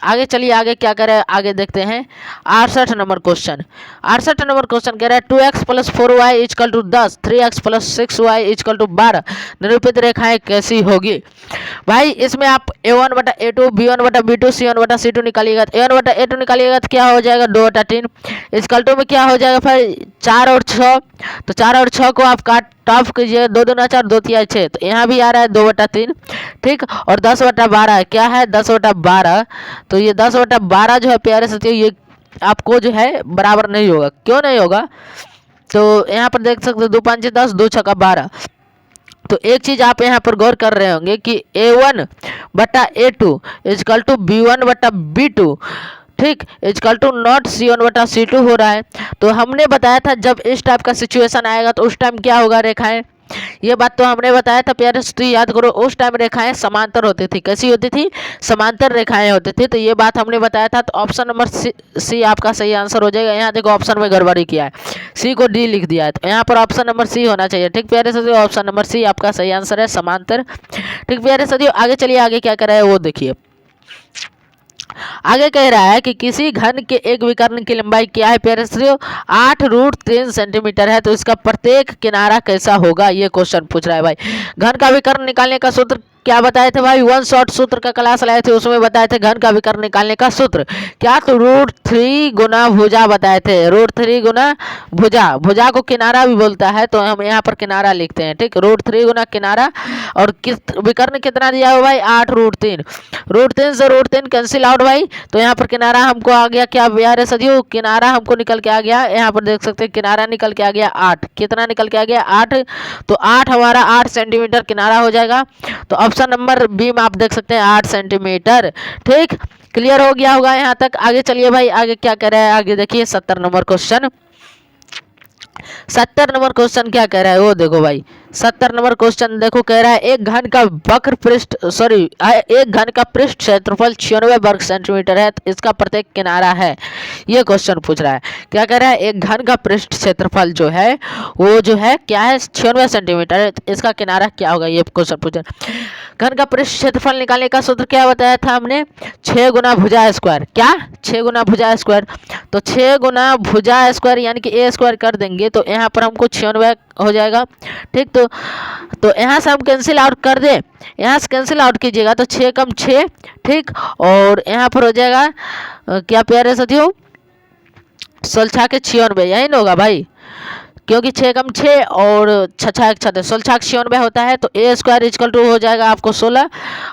आगे चलिए, आगे क्या कह रहा है, आगे देखते हैं 68 नंबर क्वेश्चन। 68 नंबर क्वेश्चन कह रहा है 2x plus 4y equal to 10, 3x plus 6y equal to 12 निरूपित रेखाएं कैसी होगी। भाई इसमें आप a1 बटा a2, b1 बटा b2, c1 बटा c2 निकालिएगा। तो a1 बटा a2 निकालिएगा तो क्या हो जाएगा 2 बटा 3 इजकल टू में क्या हो जाएगा भाई 4 और 6। तो 4 और 6 को आप काट ऑफ कीजिए, 2 दूना 4, 2 तिया 6, तो यहाँ भी आ रहा है 2 बटा 3, ठीक। और 10 बटा 12 है, क्या है 10 बटा 12। तो ये 10 बटा 12 जो है प्यारे साथियों, ये आपको जो है बराबर नहीं होगा। क्यों नहीं होगा, तो यहाँ पर देख सकते हो 2 5 10, 2 6 12। तो एक चीज आप यहाँ पर गौर कर रहे होंगे कि a1 बटा a2 इजकल टू b1 बटा b2, ठीक, इजकल टू नॉट c1 बटा c2 हो रहा है। तो हमने बताया था जब इस टाइप का सिचुएशन आएगा तो उस टाइम क्या होगा रेखाएं, ये बात तो हमने बताया था प्यारे दोस्तों, याद करो। उस टाइम रेखाएं समांतर होती थी। कैसी होती थी, समांतर रेखाएं होती थी। तो ये बात हमने बताया था। तो ऑप्शन नंबर सी आपका सही आंसर हो जाएगा। यहाँ देखो ऑप्शन में गड़बड़ी किया है, सी को डी लिख दिया है, तो यहाँ पर ऑप्शन नंबर सी होना चाहिए, ठीक प्यारे साथियों। ऑप्शन नंबर सी आपका सही आंसर है, समांतर, ठीक प्यारे साथियों। आगे चलिए, आगे क्या कर रहा है वो देखिए। आगे कह रहा है कि किसी घन के एक विकर्ण की लंबाई क्या है प्यारे साथियों, 8√3 सेंटीमीटर है। तो इसका प्रत्येक किनारा कैसा होगा, ये क्वेश्चन पूछ रहा है भाई। घन का विकर्ण निकालने का सूत्र क्या बताए थे भाई, 1 शॉट सूत्र का क्लास लाए थे, उसमें बताए थे घन का विकर्ण निकालने का सूत्र क्या, तो √3 गुना भुजा बताए थे। √3 गुना भुजा, भुजा को किनारा भी बोलता है, तो हम यहाँ पर किनारा लिखते हैं, ठीक। √3 गुना किनारा, और किस विकर्ण कितना दिया हो भाई 8√3, √3 से √3 कैंसिल आउट भाई। तो यहाँ पर किनारा हमको आ गया क्या प्यारे साथियों, किनारा हमको निकल के आ गया, यहाँ पर देख सकते हैं किनारा निकल के आ गया 8। कितना निकल के आ गया 8। तो 8 हमारा 8 सेंटीमीटर किनारा हो जाएगा। तो ऑप्शन नंबर बी में आप देख सकते हैं 8 सेंटीमीटर, ठीक। क्लियर हो गया होगा यहाँ तक। आगे चलिए भाई, आगे क्या कह रहा है, आगे देखिए 70 नंबर क्वेश्चन। 70 नंबर क्वेश्चन क्या कह रहा है वो देखो भाई। 70 नंबर क्वेश्चन देखो, कह रहा है एक घन का वक्र पृष्ठ एक घन का पृष्ठ क्षेत्रफल 96 वर्ग सेंटीमीटर है, तो इसका प्रत्येक किनारा है, ये क्वेश्चन पूछ रहा है। क्या कह रहा है, एक घन का पृष्ठ क्षेत्रफल जो है वो जो है क्या है 96 सेंटीमीटर है, तो इसका किनारा क्या होगा, ये क्वेश्चन पूछ रहा है। घन का पृष्ठ क्षेत्रफल निकालने का सूत्र क्या बताया था हमने, 6 गुना भुजा स्क्वायर, क्या 6 गुना भुजा स्क्वायर। तो 6 गुना भुजा स्क्वायर यानी कि ए स्क्वायर कर देंगे, तो यहाँ पर हमको 96 हो जाएगा, ठीक। तो यहाँ से हम कैंसिल आउट कर दे, यहाँ से कैंसिल आउट कीजिएगा तो 6 कम 6, ठीक। और यहाँ पर हो जाएगा क्या प्यारे साथियों 16 के 96, यही ना होगा भाई, क्योंकि 6 कम 6 और 6 6 6 16 96 होता है। तो ए स्क्वायर इजकल टू हो जाएगा आपको 16,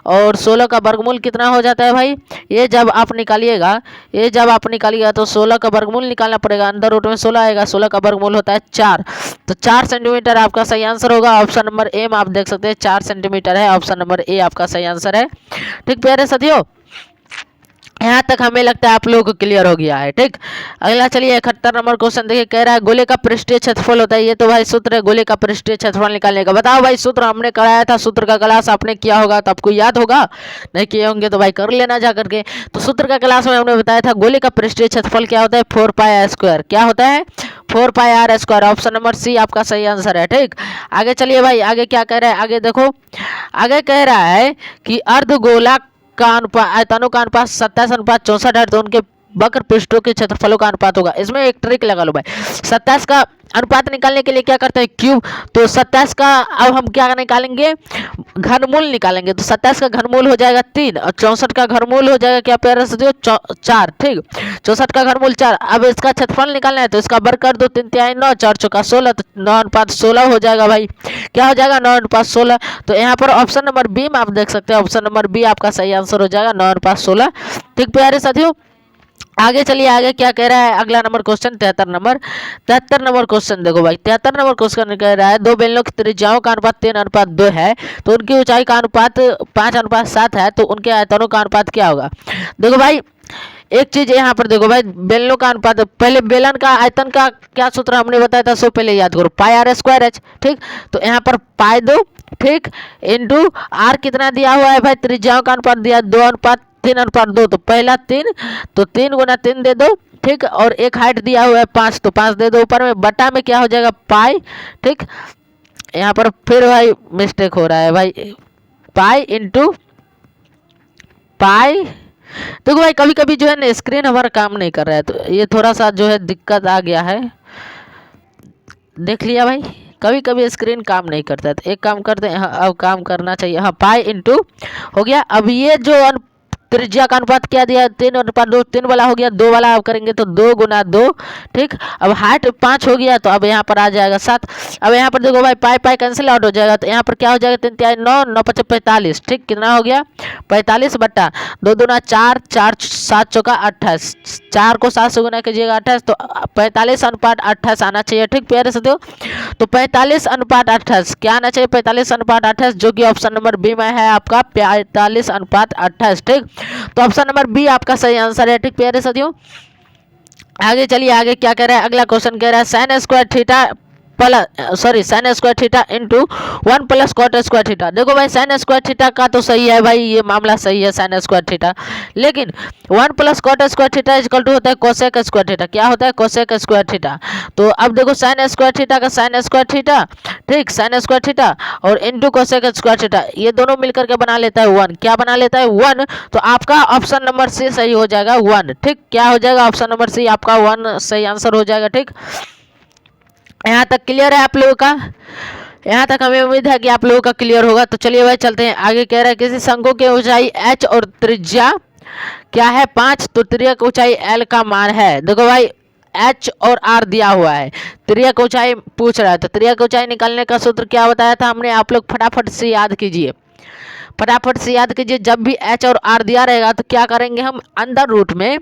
और 16 का वर्गमूल कितना हो जाता है भाई, ये जब आप निकालिएगा, तो 16 का वर्गमूल निकालना पड़ेगा, अंदर रूट में 16 आएगा, 16 का वर्गमूल होता है 4। तो 4 सेंटीमीटर आपका सही आंसर होगा। ऑप्शन नंबर ए में आप देख सकते हैं 4 सेंटीमीटर है, ऑप्शन नंबर ए आपका सही आंसर है, ठीक प्यारे साथियों। यहाँ तक हमें लगता है आप लोगों को क्लियर हो गया है, ठीक। अगला चलिए 71 नंबर क्वेश्चन देखिए, कह रहा है गोले का पृष्ठीय क्षेत्रफल होता है, ये तो भाई सूत्र है गोले का पृष्ठीय क्षेत्रफल निकालने का। बताओ भाई, सूत्र हमने कराया था, सूत्र का क्लास आपने किया होगा तो आपको याद होगा, नहीं किए होंगे तो भाई कर लेना जा करके। तो सूत्र का क्लास में हमने बताया था गोले का पृष्ठीय क्षेत्रफल क्या होता है 4πr², क्या होता है 4πr²। ऑप्शन नंबर सी आपका सही आंसर है, ठीक। आगे चलिए भाई, आगे क्या कह रहा है, आगे देखो, आगे कह रहा है कि अर्धगोला का अनुपात, आयतनों का अनुपात 27:64 है, तो उनके वक्र पृष्ठों के क्षेत्रफलों का अनुपात होगा। इसमें एक ट्रिक लगा लो भाई, 27 का अनुपात निकालने के लिए क्या करते हैं क्यूब, तो 27 का अब हम क्या निकालेंगे घनमूल निकालेंगे। तो 27 का घनमूल हो जाएगा 3, और 64 का घनमूल हो जाएगा क्या प्यारे साथियों 4, ठीक। 64 का घनमूल 4। अब इसका क्षेत्रफल निकालना है तो इसका वर्ग कर दो, 3 तिहाई 9, 4 चौका 16, तो 9:16 हो जाएगा भाई, क्या हो जाएगा 9:16। तो यहाँ पर ऑप्शन नंबर बी में आप देख सकते हैं, ऑप्शन नंबर बी आपका सही आंसर हो जाएगा 9:16, ठीक प्यारे साथियों। आगे चलिए, आगे क्या कह रहा है, अगला नंबर क्वेश्चन 73 नंबर क्वेश्चन देखो भाई। 73 नंबर क्वेश्चन कह रहा है दो बेलनों की त्रिज्याओं का अनुपात 3:2 है, तो उनकी ऊंचाई का अनुपात 5:7 है, तो उनके आयतनों का अनुपात क्या होगा। देखो भाई, एक चीज यहाँ पर देखो भाई, बेलनों का अनुपात, पहले बेलन का आयतन का क्या सूत्र हमने बताया था, सो पहले याद करो πr²h, ठीक। तो यहाँ पर पाई दो, ठीक, इंटू आर कितना दिया हुआ है भाई, त्रिज्याओं का अनुपात दिया 2:3:2, तो पहला 3, तो 3 गुना 3 दे दो, ठीक। और एक हाइट दिया हुआ है 5, तो 5 दे दो ऊपर में, बटा में क्या हो जाएगा पाई, ठीक। यहाँ पर फिर भाई मिस्टेक हो रहा है भाई, पाई इंटू पाई देखो भाई कभी कभी जो है ना स्क्रीन हमारा काम नहीं कर रहा है, तो ये थोड़ा सा जो है दिक्कत आ गया है। देख लिया भाई, कभी कभी स्क्रीन काम नहीं करता है, तो एक काम करते हैं, हाँ, अब काम करना चाहिए। हाँ, पाई इंटू हो गया। अब ये जो त्रिज्या का अनुपात क्या दिया, 3:2, 3 वाला हो गया, 2 वाला आप करेंगे तो 2 गुना 2, ठीक। अब हाइट 5 हो गया, तो अब यहाँ पर आ जाएगा 7। अब यहाँ पर देखो भाई पाई पाई कैंसिल आउट हो जाएगा, तो यहाँ पर क्या हो जाएगा, 3 तिहाई 9, 9 पचे 45, ठीक। कितना हो गया, 45 बट्टा 2 दूना 4, 4 7 चौका 28, 4 को 7 से गुना कीजिएगा 28, तो 45:28 आना चाहिए, ठीक प्यारे साथियों। तो 45:28 क्या आना चाहिए, 45:28, जो कि ऑप्शन नंबर बी में है आपका 45:28, ठीक। तो ऑप्शन नंबर बी आपका सही आंसर है, ठीक प्यारे साथियों। आगे चलिए, आगे क्या कह रहा है, अगला क्वेश्चन कह रहा है sine square theta sine square theta into 1 plus cot square theta. देखो भाई साइन स्क्वायर थीटा का तो सही है भाई, ये मामला सही है साइन स्क्वायर थीटा, लेकिन 1 plus cot square theta equal to होता है कोसेक स्क्वायर थीटा। क्या होता है, कोसेक स्क्वायर थीटा। तो अब देखो साइन स्क्वायर थीटा का साइन स्क्वायर थीटा, ठीक, साइन स्क्वायर थीटा और इंटू कोसेक स्क्वायर थीटा, ये दोनों मिलकर के बना लेता है 1। क्या बना लेता है, 1। तो आपका ऑप्शन नंबर सी सही हो जाएगा 1, ठीक। क्या हो जाएगा, ऑप्शन नंबर सी आपका 1 सही आंसर हो जाएगा, ठीक। यहाँ तक क्लियर है आप लोगों का, यहाँ तक हमें उम्मीद है कि आप लोगों का क्लियर होगा। तो चलिए भाई चलते हैं आगे। कह रहा है किसी शंकु की ऊंचाई h और त्रिज्या क्या है 5, तो त्रिज्या की ऊंचाई l का मान है। देखो भाई h और r दिया हुआ है, त्रिज्या की ऊंचाई पूछ रहा है, तो त्रिज्या की ऊंचाई निकालने का सूत्र क्या बताया था हमने, आप लोग फटाफट से याद कीजिए, फटाफट से याद कीजिए। जब भी h और r दिया रहेगा तो क्या करेंगे हम, अंदर रूट में,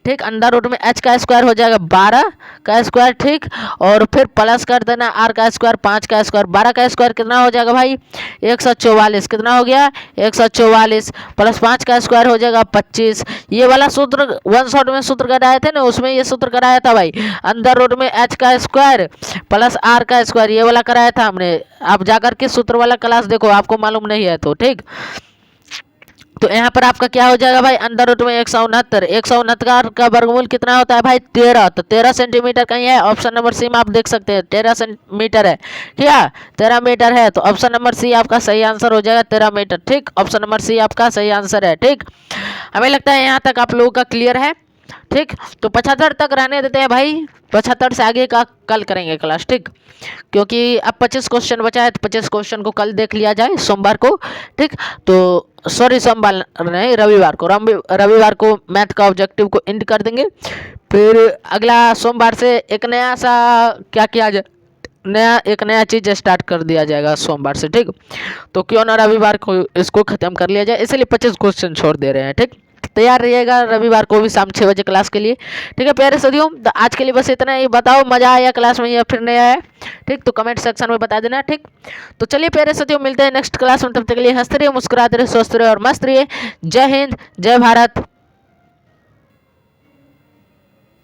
ठीक, अंदर रूट में h का स्क्वायर हो जाएगा 12 का स्क्वायर, ठीक, और फिर प्लस कर देना r का स्क्वायर 5 का स्क्वायर, 12 का स्क्वायर कितना हो जाएगा भाई 144, कितना हो गया 144, प्लस 5 का स्क्वायर हो जाएगा 25। ये वाला सूत्र वन शॉट में सूत्र कराए थे ना, उसमें ये सूत्र कराया था भाई, अंदर रूट में h का स्क्वायर प्लस r का स्क्वायर, ये वाला कराया था हमने। आप जाकर के सूत्र वाला क्लास देखो, आपको मालूम नहीं है तो, ठीक। तो यहाँ पर आपका क्या हो जाएगा भाई, अंदर रूट में 169, 169 का वर्गमूल कितना होता है भाई 13, तो 13 सेंटीमीटर कहीं है, ऑप्शन नंबर सी में आप देख सकते हैं 13 सेंटीमीटर है, ठीक है 13 मीटर है, तो ऑप्शन नंबर सी आपका सही आंसर हो जाएगा 13 मीटर, ठीक। ऑप्शन नंबर सी आपका सही आंसर है, ठीक। हमें लगता है यहाँ तक आप लोगों का क्लियर है, ठीक। तो 75 तक रहने देते हैं भाई, 75 से आगे का कल करेंगे क्लास, ठीक, क्योंकि अब 25 क्वेश्चन बचा है, तो 25 क्वेश्चन को कल देख लिया जाए सोमवार को, ठीक। तो सॉरी सोमवार नहीं, रविवार को मैथ का ऑब्जेक्टिव को एंड कर देंगे, फिर अगला सोमवार से एक नया सा क्या किया जाए, एक नया चीज़ स्टार्ट कर दिया जाएगा सोमवार से, ठीक। तो क्यों ना रविवार को इसको ख़त्म कर लिया जाए, इसलिए 25 क्वेश्चन छोड़ दे रहे हैं, ठीक। तैयार रहिएगा रविवार को भी शाम 6 बजे क्लास के लिए, ठीक है प्यारे साथियों। तो आज के लिए बस इतना ही, बताओ मज़ा आया क्लास में या फिर नहीं आया, ठीक, तो कमेंट सेक्शन में बता देना, ठीक। तो चलिए प्यारे साथियों, मिलते हैं नेक्स्ट क्लास में, तब तक के लिए हंसते रहिए, मुस्कुराते रहिए, स्वस्थ रहिए और मस्त रहिए। जय हिंद, जय भारत।